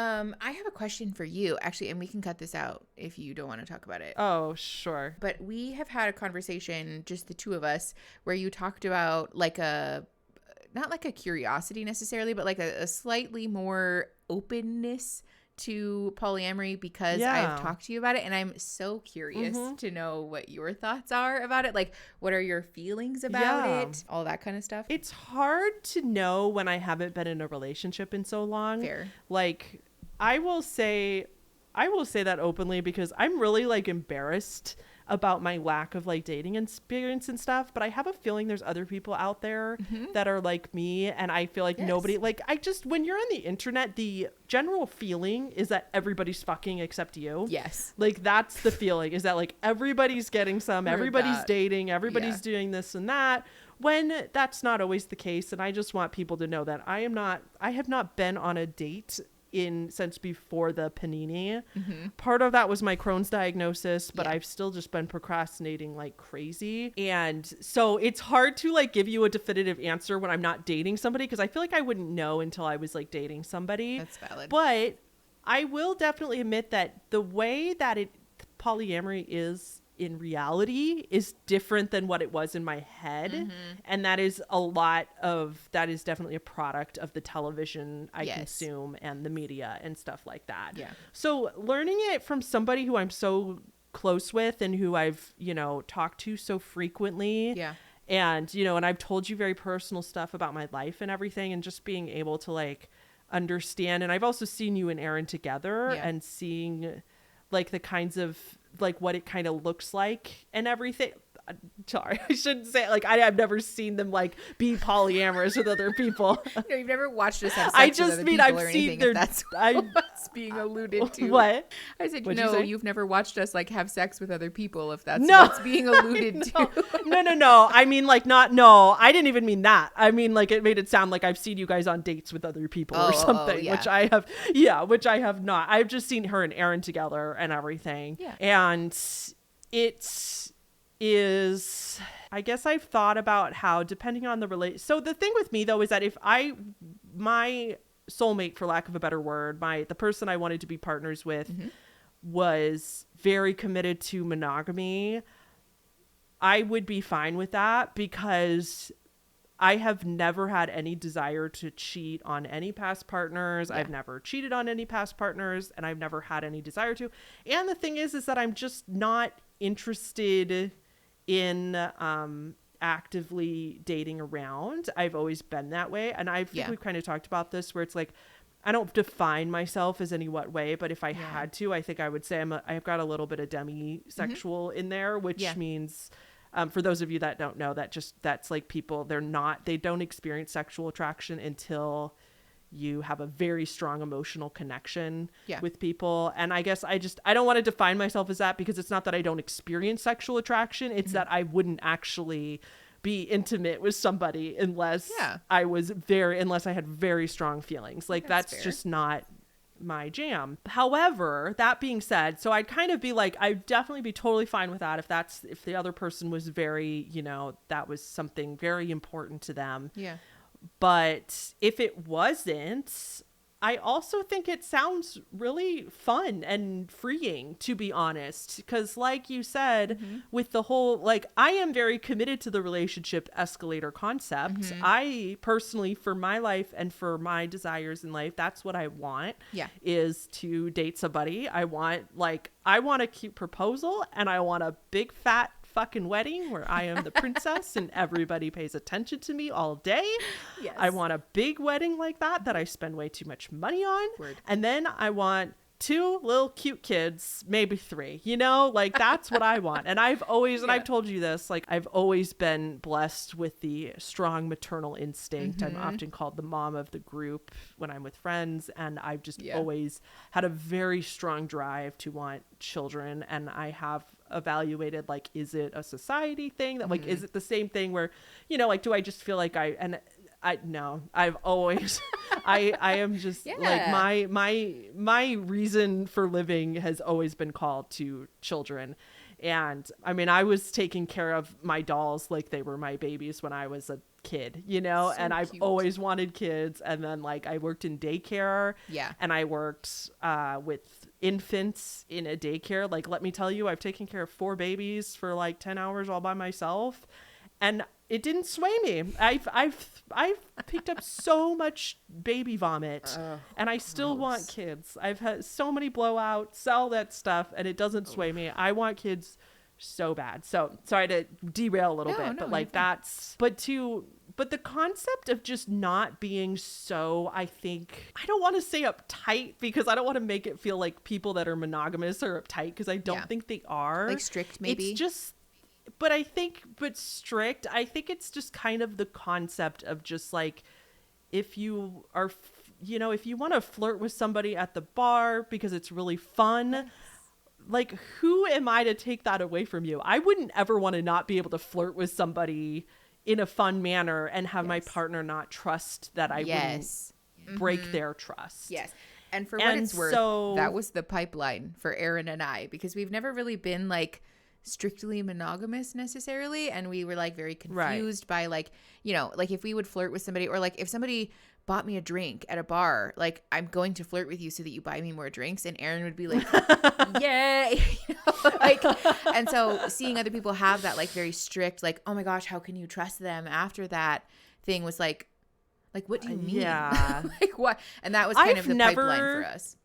I have a question for you, actually, and we can cut this out if you don't want to talk about it. Oh, sure. But we have had a conversation, just the two of us, where you talked about like not like a curiosity necessarily, but like a slightly more openness to polyamory, because I've talked to you about it, and I'm so curious to know what your thoughts are about it. Like, what are your feelings about it? All that kind of stuff. It's hard to know when I haven't been in a relationship in so long. Fair. Like, I will say that openly, because I'm really like embarrassed about my lack of like dating experience and stuff, but I have a feeling there's other people out there that are like me, and I feel like nobody, like, when you're on the internet, the general feeling is that everybody's fucking except you. Yes. Like that's the feeling, is that like everybody's getting some, everybody's dating, everybody's doing this and that, when that's not always the case. And I just want people to know that I have not been on a date since before the panini. Part of that was my Crohn's diagnosis, but I've still just been procrastinating like crazy. And so it's hard to like give you a definitive answer when I'm not dating somebody, because I feel like I wouldn't know until I was like dating somebody. That's valid. But I will definitely admit that the way that polyamory is in reality is different than what it was in my head. And that is definitely a product of the television I consume and the media and stuff like that. So learning it from somebody who I'm so close with and who I've talked to so frequently And, you know, and I've told you very personal stuff about my life and everything, and just being able to like understand. And I've also seen you and Aaron together and seeing like the kinds of like what it kind of looks like and everything. Sorry, I shouldn't say it. Like I've never seen them like be polyamorous with other people. No, you've never watched us have sex I with just other mean people I've or seen anything, their. if that's what's being alluded to. What? I said, What'd you no, say? you've never watched us like have sex with other people, if that's No. what's being alluded to. No. I mean like not. No, I didn't even mean that. I mean like it made it sound like I've seen you guys on dates with other people or something, which I have. Yeah, which I have not. I've just seen her and Aaron together and everything. Yeah. And it is. I guess I've thought about how depending on the so the thing with me though is that if my soulmate, for lack of a better word, the person I wanted to be partners with was very committed to monogamy, I would be fine with that because I have never had any desire to cheat on any past partners. I've never cheated on any past partners, and I've never had any desire to. And the thing is that I'm just not interested in actively dating around. I've always been that way, and I think we've kind of talked about this where it's like I don't define myself as any what way, but if I had to, I think I would say I've got a little bit of demisexual in there, which means for those of you that don't know, that's like people, they don't experience sexual attraction until you have a very strong emotional connection with people. And I guess I don't want to define myself as that because it's not that I don't experience sexual attraction. It's that I wouldn't actually be intimate with somebody unless unless I had very strong feelings. Like that's just not my jam. However, that being said, so I'd kind of be like, I'd definitely be totally fine with that if the other person was very, you know, that was something very important to them. Yeah. But if it wasn't, I also think it sounds really fun and freeing, to be honest. Because like you said, with the whole, like, I am very committed to the relationship escalator concept. I personally, for my life and for my desires in life, that's what I want is to date somebody. I want a cute proposal, and I want a big fat fucking wedding where I am the princess and everybody pays attention to me all day. Yes. I want a big wedding like that I spend way too much money on. Word. And then I want 2 little cute kids, maybe 3, you know, like that's what I want. And I've always, and I've told you this, like I've always been blessed with the strong maternal instinct. I'm often called the mom of the group when I'm with friends. And I've just always had a very strong drive to want children. And I have evaluated, like, is it a society thing that like, is it the same thing where, you know, like, do I just feel like no, I've always, I am just like my reason for living has always been called to children. And I mean, I was taking care of my dolls like they were my babies when I was a kid, you know, and I've always wanted kids. And then like I worked in daycare and I worked with infants in a daycare. Like, let me tell you, I've taken care of 4 babies for like 10 hours all by myself. And it didn't sway me. I've picked up so much baby vomit, and I still want kids. I've had so many blowouts, all that stuff, and it doesn't sway me. I want kids so bad. So sorry to derail a little bit, but like but the concept of just not being so, I think, I don't want to say uptight because I don't want to make it feel like people that are monogamous are uptight, because I don't think they are. Like strict, maybe. It's just, but strict. I think it's just kind of the concept of just like, if you are, you know, if you want to flirt with somebody at the bar because it's really fun, like, who am I to take that away from you? I wouldn't ever want to not be able to flirt with somebody in a fun manner and have my partner not trust that I wouldn't break their trust. Yes. And for what it's worth, that was the pipeline for Aaron and I, because we've never really been like strictly monogamous necessarily, and we were like very confused by like, you know, like if we would flirt with somebody, or like if somebody bought me a drink at a bar, like, I'm going to flirt with you so that you buy me more drinks, and Aaron would be like yay, you know, like, and so seeing other people have that like very strict, like, oh my gosh, how can you trust them after that thing, was like what do you mean? Yeah. Like what? And that was kind of the pipeline for us.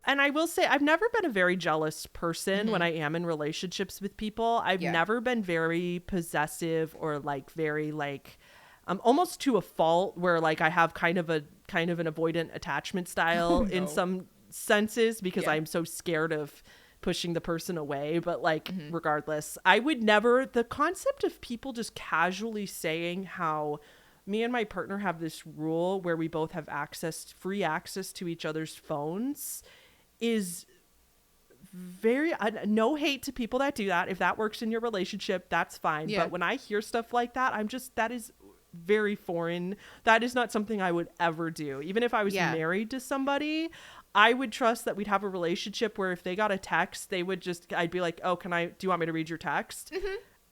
And I will say, I've never been a very jealous person when I am in relationships with people. I've never been very possessive or like very like almost to a fault where like I have kind of an avoidant attachment style in some senses because I'm so scared of pushing the person away. But like regardless, I would never, the concept of people just casually saying how me and my partner have this rule where we both have free access to each other's phones is very, no hate to people that do that. If that works in your relationship, that's fine. But when I hear stuff like that, that is very foreign. That is not something I would ever do. Even if I was married to somebody, I would trust that we'd have a relationship where if they got a text, I'd be like, oh, do you want me to read your text?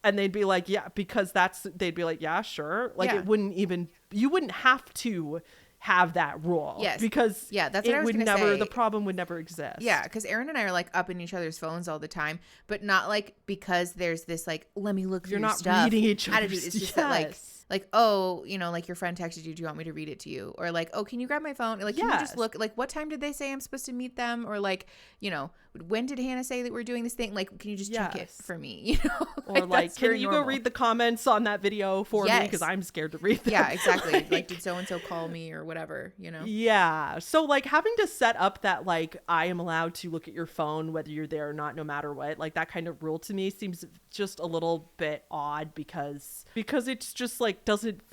And they'd be like, yeah, because they'd be like, yeah, sure. Like it wouldn't even, you wouldn't have to have that rule. Yes. Because that's what I was would gonna never, say. the problem would never exist. Yeah, because Aaron and I are like up in each other's phones all the time, but not like because there's this like, let me look through your stuff. You're not reading each other's attitude. It's just that like, oh, you know, like your friend texted you, do you want me to read it to you? Or like, oh, can you grab my phone? Like, can you just look, like, what time did they say I'm supposed to meet them? Or like, you know, when did Hannah say that we're doing this thing? Like, can you just check it for me? You know? Or like can you go read the comments on that video for me? Because I'm scared to read them. Yeah, exactly. Like, did so-and-so call me or whatever, you know? Yeah. So like having to set up that like I am allowed to look at your phone whether you're there or not, no matter what, like that kind of rule to me seems just a little bit odd because it's just like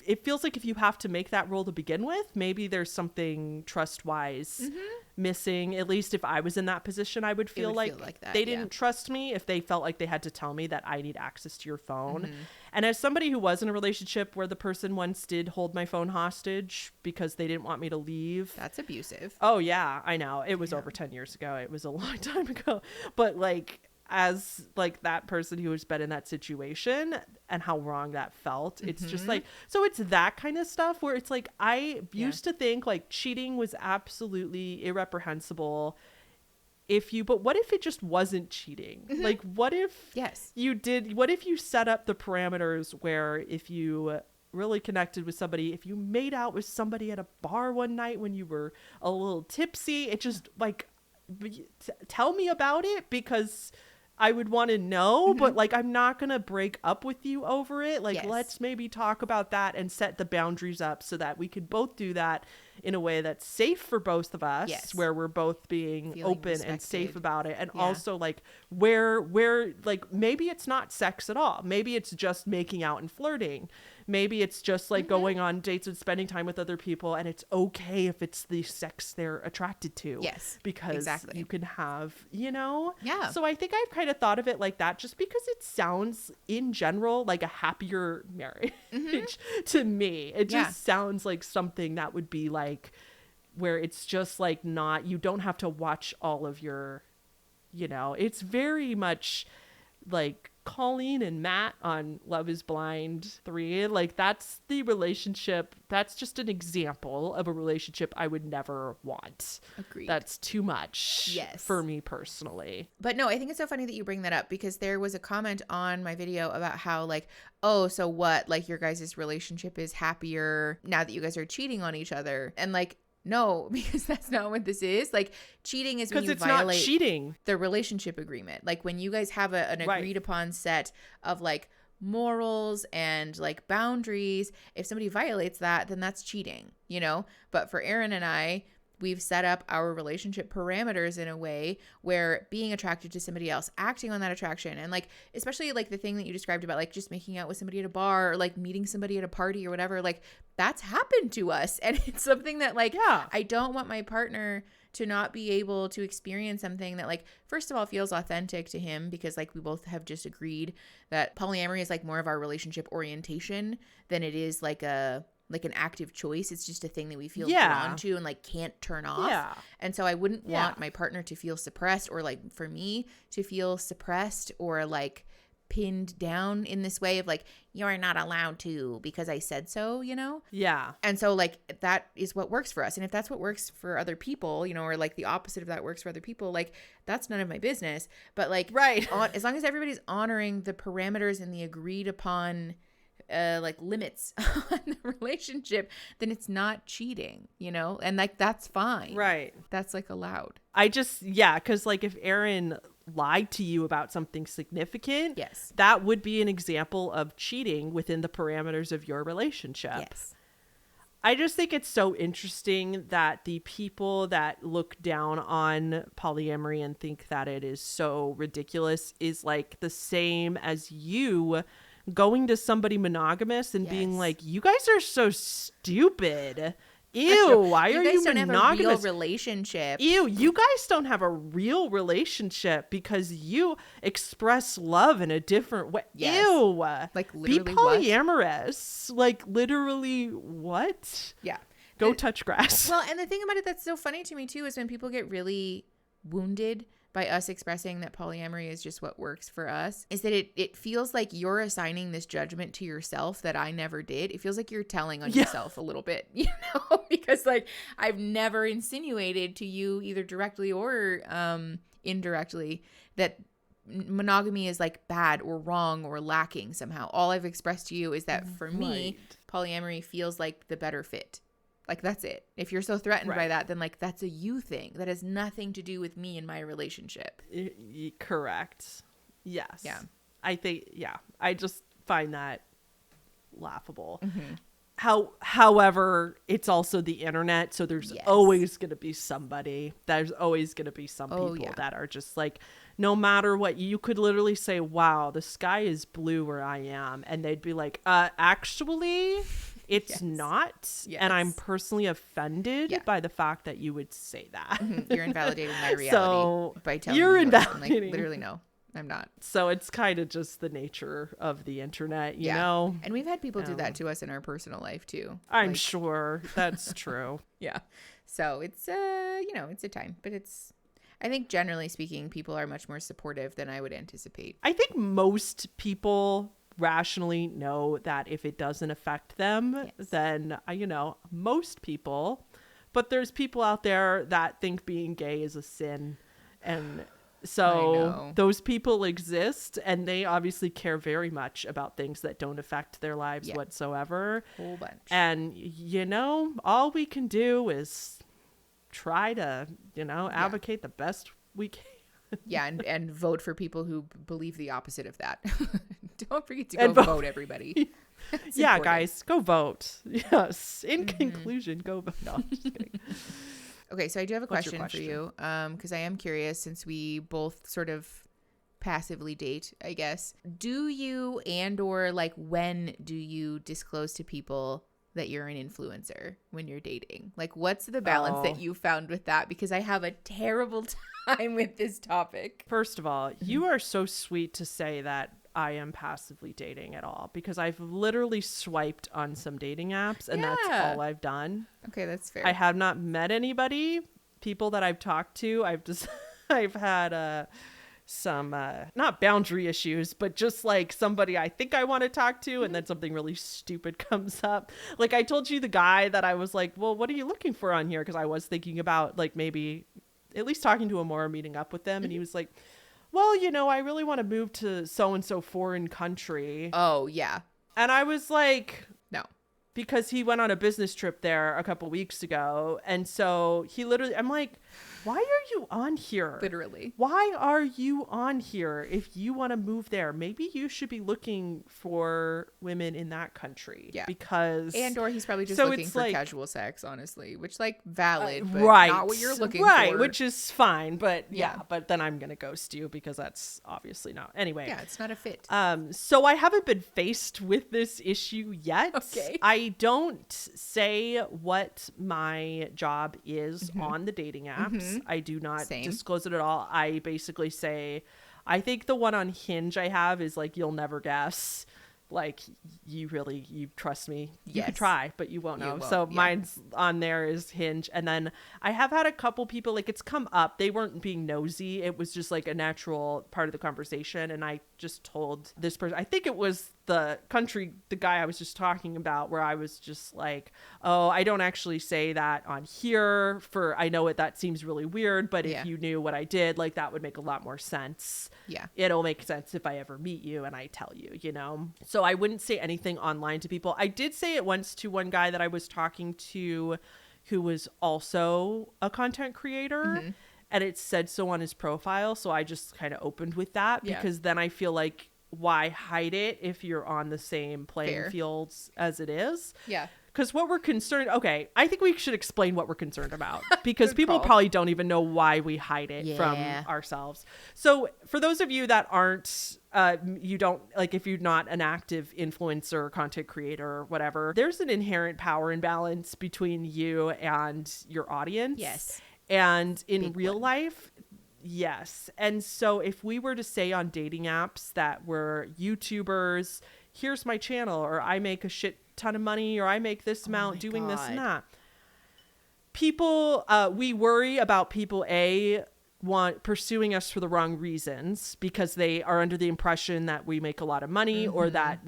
it feels like if you have to make that rule to begin with, maybe there's something trust-wise missing. At least if I was in that position, I would feel like that, they didn't trust me if they felt like they had to tell me that I need access to your phone. And as somebody who was in a relationship where the person once did hold my phone hostage because they didn't want me to leave. That's abusive. Oh yeah, I know. It was over 10 years ago. It was a long time ago. But like, as like that person who has been in that situation and how wrong that felt, it's just like, so it's that kind of stuff where it's like, I used to think like cheating was absolutely irreprehensible but what if it just wasn't cheating? Like, what if what if you set up the parameters where if you really connected with somebody, if you made out with somebody at a bar one night when you were a little tipsy, it just like, tell me about it because I would want to know, but like, I'm not going to break up with you over it. Like, let's maybe talk about that and set the boundaries up so that we could both do that in a way that's safe for both of us, where we're both being feeling open respected and safe about it. And also like where like, maybe it's not sex at all. Maybe it's just making out and flirting. Maybe it's just like going on dates and spending time with other people, and it's okay if it's the sex they're attracted to. Yes, because you can have, you know? Yeah. So I think I've kind of thought of it like that just because it sounds in general like a happier marriage to me. It just sounds like something that would be like where it's just like not, you don't have to watch all of your, you know, it's very much like Colleen and Matt on Love is Blind 3. Like, that's the relationship. That's just an example of a relationship I would never want. Agreed. That's too much for me personally. But no, I think it's so funny that you bring that up because there was a comment on my video about how like, oh, so what? Like, your guys' relationship is happier now that you guys are cheating on each other. And like, no, because that's not what this is. Like, cheating is when you violate not cheating. The relationship agreement. Like, when you guys have an agreed upon set of like morals and like boundaries, if somebody violates that, then that's cheating, you know? But for Aaron and I, we've set up our relationship parameters in a way where being attracted to somebody else, acting on that attraction, and like, especially like the thing that you described about like just making out with somebody at a bar or like meeting somebody at a party or whatever, like that's happened to us. And it's something that like, I don't want my partner to not be able to experience something that like, first of all, feels authentic to him because like we both have just agreed that polyamory is like more of our relationship orientation than it is like an active choice. It's just a thing that we feel drawn to and like can't turn off. Yeah. And so I wouldn't want my partner to feel suppressed or like for me to feel suppressed or like pinned down in this way of like, you're not allowed to because I said so, you know? Yeah. And so like that is what works for us. And if that's what works for other people, you know, or like the opposite of that works for other people, like that's none of my business. But like, as long as everybody's honoring the parameters and the agreed upon like limits on the relationship, then it's not cheating, you know? And like, that's fine. Right. That's like allowed. Because like if Aaron lied to you about something significant, Yes. that would be an example of cheating within the parameters of your relationship. Yes. I just think it's so interesting that the people that look down on polyamory and think that it is so ridiculous is like the same as you going to somebody monogamous and being like, you guys are so stupid. Ew, why are you monogamous? You guys don't have a real relationship. Ew, you guys don't have a real relationship because you express love in a different way. Yes. Ew. Like literally be polyamorous. What? Like literally what? Yeah. Go touch grass. Well, and the thing about it that's so funny to me too is when people get really wounded by us expressing that polyamory is just what works for us, is that it feels like you're assigning this judgment to yourself that I never did. It feels like you're telling on yourself a little bit, you know, because like I've never insinuated to you either directly or indirectly that monogamy is like bad or wrong or lacking somehow. All I've expressed to you is that for me, polyamory feels like the better fit. Like, that's it. If you're so threatened by that, then like that's a you thing. That has nothing to do with me and my relationship. Correct. Yes. Yeah. I think, I just find that laughable. Mm-hmm. However, it's also the internet. So there's always going to be somebody. There's always going to be some people that are just like, no matter what, you could literally say, wow, the sky is blue where I am. And they'd be like, actually, it's not. Yes. And I'm personally offended by the fact that you would say that. Mm-hmm. You're invalidating my reality by telling me you're yours. invalidating. Like, literally, no, I'm not. So it's kind of just the nature of the internet, you know? And we've had people do that to us in our personal life too. I'm sure that's true. Yeah. So it's, it's a time, but I think generally speaking, people are much more supportive than I would anticipate. I think most people rationally know that if it doesn't affect them, then, most people, but there's people out there that think being gay is a sin. And so those people exist, and they obviously care very much about things that don't affect their lives whatsoever. Whole bunch. And, all we can do is try to, advocate the best we can. And vote for people who believe the opposite of that. Don't forget to go vote, everybody. Important. Guys, go vote. Yes. In conclusion, go vote. No, I'm just kidding. Okay, so I do have a question for you, because I am curious, since we both sort of passively date, I guess. Do you or like when do you disclose to people that you're an influencer when you're dating? Like, what's the balance that you found with that? Because I have a terrible time with this topic. First of all, you are so sweet to say that I am passively dating at all, because I've literally swiped on some dating apps and that's all I've done. Okay, that's fair. I have not met anybody. People that I've talked to, I've had some not boundary issues, but just like somebody I think I want to talk to and then something really stupid comes up. Like I told you the guy that I was like, well, what are you looking for on here? Because I was thinking about like maybe at least talking to him more or meeting up with them. And he was like, well, I really want to move to so-and-so foreign country. Oh, yeah. And I was like, no. Because he went on a business trip there a couple weeks ago. And so he literally, I'm like, why are you on here? Literally. Why are you on here if you want to move there? Maybe you should be looking for women in that country. Yeah. Because. Or he's probably just looking for casual sex, honestly, which valid, but right. not what you're looking for. Right, which is fine. But but then I'm going to ghost you because that's obviously not. Anyway. Yeah, it's not a fit. So I haven't been faced with this issue yet. Okay. I don't say what my job is on the dating apps. I do not disclose it at all. I basically say, I think the one on Hinge I have is like, you'll never guess. Like you trust me. You could try, but you won't know. So mine's on there is Hinge. And then I have had a couple people, like it's come up. They weren't being nosy. It was just like a natural part of the conversation. And I just told this person, I think it was the guy I was just talking about, where I was just like, oh, I don't actually say that on here, for I know that seems really weird, but if you knew what I did, like, that would make a lot more sense. Yeah. It'll make sense if I ever meet you and I tell you, you know? So I wouldn't say anything online to people. I did say it once to one guy that I was talking to who was also a content creator, and it said so on his profile. So I just kind of opened with that, because then I feel like, why hide it if you're on the same playing fields as it is? Yeah. Because what we're concerned, okay, I think we should explain what we're concerned about, because people probably don't even know why we hide it from ourselves. So for those of you that aren't, you don't, like, if you're not an active influencer, content creator, or whatever, there's an inherent power imbalance between you and your audience. Yes. And in real life, yes. And so if we were to say on dating apps that we're YouTubers, here's my channel, or I make a shit ton of money, or I make this amount doing this and that, people, we worry about people pursuing us for the wrong reasons, because they are under the impression that we make a lot of money, or that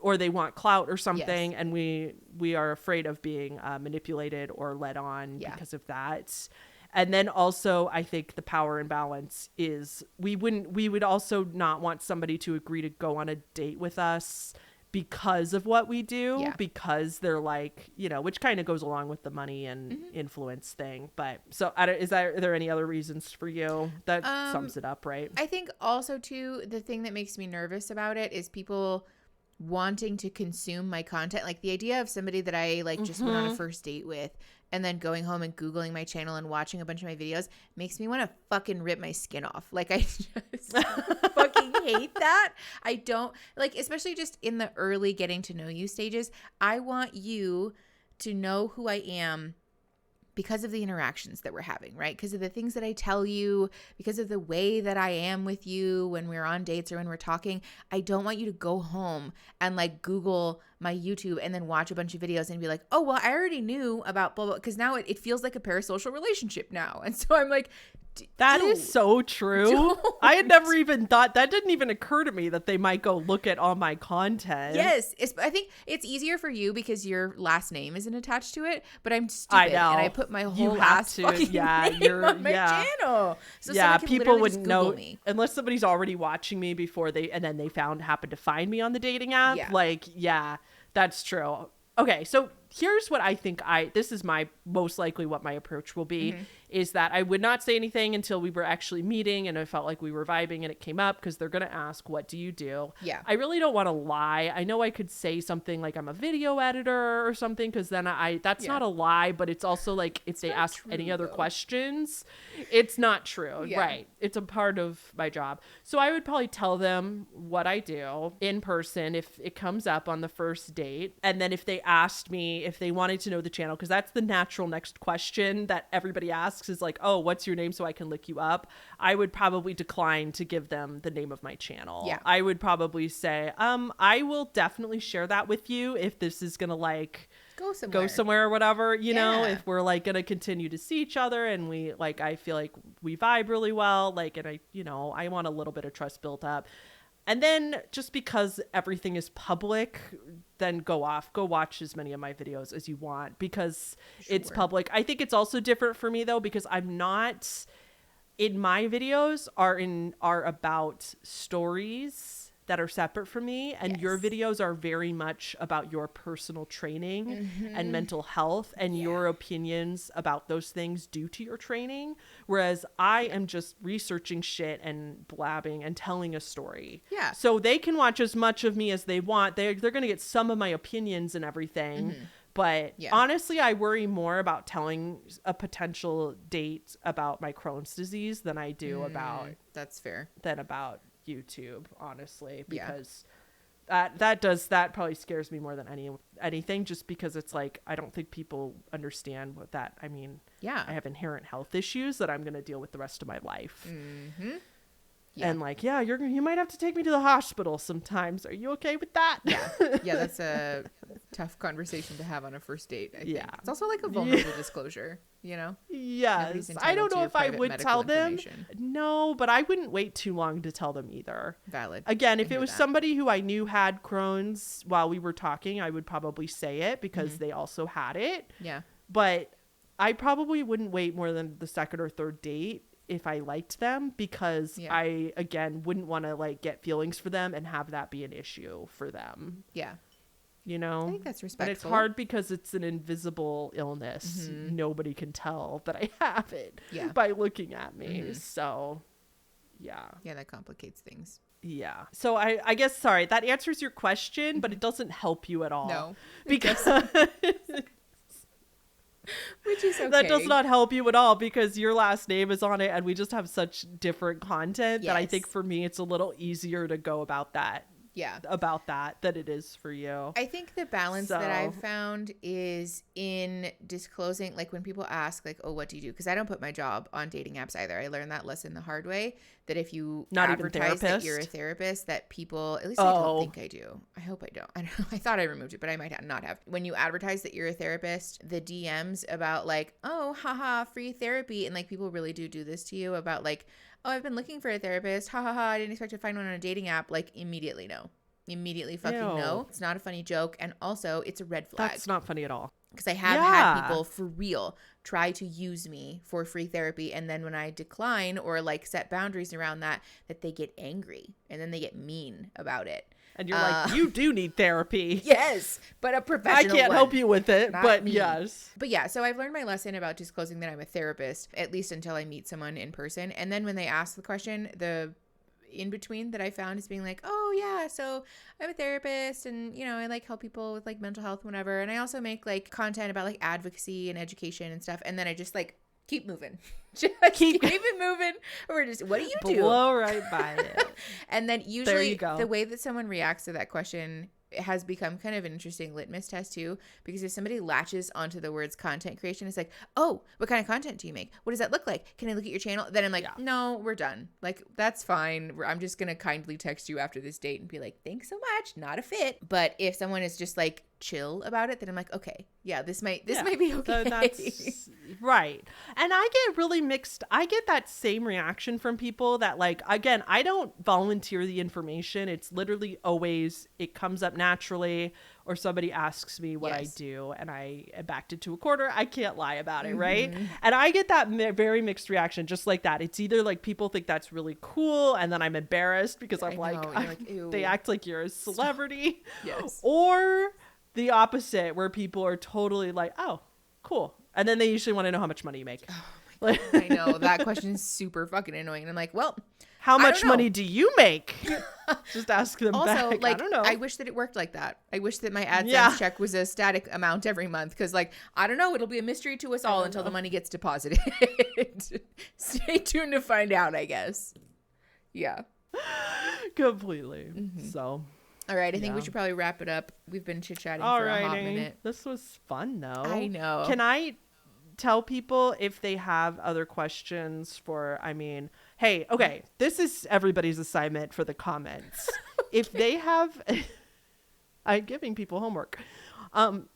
or they want clout or something. And we are afraid of being manipulated or led on because of that. And then also, I think the power imbalance is we would also not want somebody to agree to go on a date with us because of what we do, because they're like, you know, which kind of goes along with the money and influence thing. But so are there any other reasons for you? That sums it up, right? I think also too, the thing that makes me nervous about it is people wanting to consume my content. Like the idea of somebody that I like just went on a first date with, and then going home and Googling my channel and watching a bunch of my videos makes me want to fucking rip my skin off. Like, I just fucking hate that. I don't like, especially just in the early getting to know you stages. I want you to know who I am because of the interactions that we're having, right? Because of the things that I tell you, because of the way that I am with you when we're on dates or when we're talking. I don't want you to go home and like Google my YouTube and then watch a bunch of videos and be like, oh, well, I already knew about blah, blah, because now it feels like a parasocial relationship now. And so I'm like, that is so true. I had never even thought, that didn't even occur to me that they might go look at all my content. Yes. I think it's easier for you because your last name isn't attached to it, but I'm stupid. I know. And I put my whole last fucking name on my channel. So people wouldn't know me. Unless somebody's already watching me before and then they happened to find me on the dating app. Yeah. Like, that's true. Okay, so here's what I think this is my most likely what my approach will be, is that I would not say anything until we were actually meeting and I felt like we were vibing and it came up, because they're going to ask, what do you do? Yeah. I really don't want to lie. I know I could say something like I'm a video editor or something, because then that's not a lie, but it's also like if they ask any other questions, it's not true. Yeah. Right. It's a part of my job. So I would probably tell them what I do in person if it comes up on the first date. And then if they asked me if they wanted to know the channel, because that's the natural next question that everybody asks, is like, oh, what's your name so I can look you up? I would probably decline to give them the name of my channel. Yeah. I would probably say, I will definitely share that with you if this is gonna like go somewhere or whatever, you know, if we're like gonna continue to see each other and we like, I feel like we vibe really well, like, and I want a little bit of trust built up. And then just because everything is public, then go watch as many of my videos as you want, because it's public. I think it's also different for me though, because I'm not, in my videos are about stories that are separate from me, and your videos are very much about your personal training and mental health and your opinions about those things due to your training, whereas I am just researching shit and blabbing and telling a story. Yeah. So they can watch as much of me as they want. They're going to get some of my opinions and everything. But honestly, I worry more about telling a potential date about my Crohn's disease than I do about YouTube, honestly, because that probably scares me more than anything, just because it's like, I don't think people understand what that, I mean, I have inherent health issues that I'm going to deal with the rest of my life. And like, yeah, you might have to take me to the hospital sometimes. Are you okay with that? Yeah. Yeah, that's a tough conversation to have on a first date, I think. It's also like a vulnerable disclosure, you know? Yes. I don't know if I would tell them. No, but I wouldn't wait too long to tell them either. Valid. Again, if it was somebody who I knew had Crohn's while we were talking, I would probably say it because they also had it. Yeah. But I probably wouldn't wait more than the second or third date if I liked them, because I, again, wouldn't want to like get feelings for them and have that be an issue for them. Yeah. You know? I think that's respectful. And it's hard because it's an invisible illness. Nobody can tell that I have it by looking at me. So, yeah. Yeah, that complicates things. Yeah. So I guess, sorry, that answers your question, but it doesn't help you at all. No. Because... Which is okay. That does not help you at all because your last name is on it and we just have such different content that I think for me it's a little easier to go about that. Yeah. About that than it is for you. I think the balance that I've found is in disclosing, like when people ask like, oh, what do you do? Because I don't put my job on dating apps either. I learned that lesson the hard way, that if you advertise that you're a therapist, that people, at least I don't think I do. I hope I don't. I don't know. I thought I removed it, but I might not have. When you advertise that you're a therapist, the DMs about like, oh, haha, free therapy. And like people really do this to you about like, oh, I've been looking for a therapist. Ha ha ha. I didn't expect to find one on a dating app. Like immediately no. Immediately fucking no. It's not a funny joke. And also it's a red flag. That's not funny at all. Because I have had people for real try to use me for free therapy. And then when I decline or like set boundaries around that they get angry and then they get mean about it. And you're like, you do need therapy. Yes, but a professional I can't help you with it, but me. Yes. But yeah, so I've learned my lesson about disclosing that I'm a therapist, at least until I meet someone in person. And then when they ask the question, the in between that I found is being like, oh yeah, so I'm a therapist and you know I like help people with like mental health, whatever, and I also make like content about like advocacy and education and stuff, and then I just like keep moving. Just keep it moving. Or just, what do you do? Blow right by it. And then usually the way that someone reacts to that question has become kind of an interesting litmus test too, because if somebody latches onto the words content creation, it's like, oh, what kind of content do you make? What does that look like? Can I look at your channel? Then I'm like, no, we're done. Like, that's fine. I'm just going to kindly text you after this date and be like, thanks so much. Not a fit. But if someone is just like chill about it, then I'm like, okay, yeah, this might be okay. That's right. And I get really mixed. I get that same reaction from people that like, again, I don't volunteer the information. It's literally always, it comes up naturally, or somebody asks me what I do and I backed it to a quarter. I can't lie about it. Right. And I get that very mixed reaction, just like that. It's either like people think that's really cool and then I'm embarrassed because I'm like, they act like you're a celebrity. Yes. Or the opposite, where people are totally like, oh, cool. And then they usually want to know how much money you make. Oh my God. I know. That question is super fucking annoying. And I'm like, well, how much money do you make? Just ask them also, back. Like, I don't know. I wish that it worked like that. I wish that my AdSense check was a static amount every month. Because, like, I don't know. It'll be a mystery to us all until the money gets deposited. Stay tuned to find out, I guess. Yeah. Completely. So... All right, I think we should probably wrap it up. We've been chit-chatting for a hot minute. This was fun, though. I know. Can I tell people if they have other questions for, hey, okay, this is everybody's assignment for the comments. Okay. If they have, I'm giving people homework.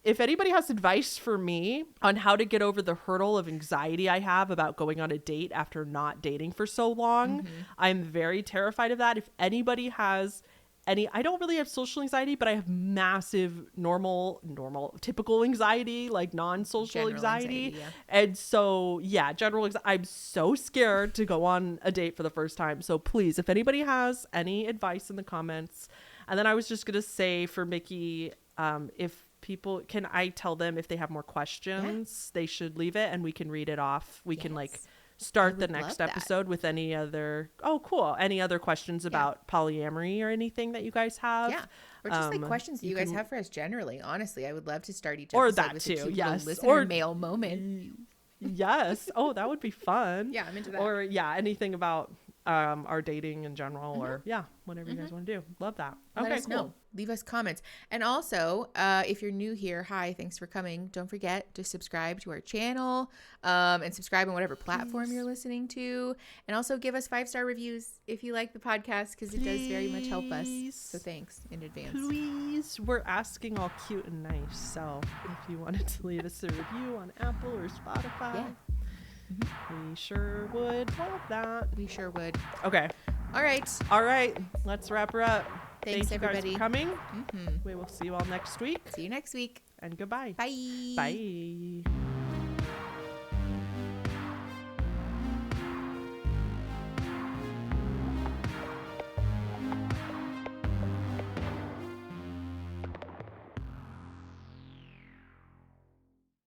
If anybody has advice for me on how to get over the hurdle of anxiety I have about going on a date after not dating for so long, I'm very terrified of that. If anybody has... I don't really have social anxiety, but I have massive typical anxiety, like non-social anxiety. And so, general anxiety. I'm so scared to go on a date for the first time. So please, if anybody has any advice in the comments. And then I was just going to say for Mickey, if people, can I tell them if they have more questions, they should leave it and we can read it off. We can start the next episode with any other questions about polyamory or anything that you guys have, or just like questions that you guys have for us generally. Honestly, I would love to start each episode or that with too, a cute yes, listener or mail moment. Yes. Oh, that would be fun. Yeah, I'm into that. Or anything about our dating in general, or whatever you guys want to do. Love that. Let Okay, us cool. know. Leave us comments. And also, if you're new here, hi, thanks for coming. Don't forget to subscribe to our channel, and subscribe on whatever platform you're listening to. And also give us 5-star reviews if you like the podcast, because it does very much help us. So thanks in advance. Please, we're asking all cute and nice. So if you wanted to leave us a review on Apple or Spotify, we sure would love that. We sure would. Okay. All right. Let's wrap her up. Thanks, Thank you everybody. guys for coming. We will see you all next week. See you next week. And goodbye. Bye. Bye.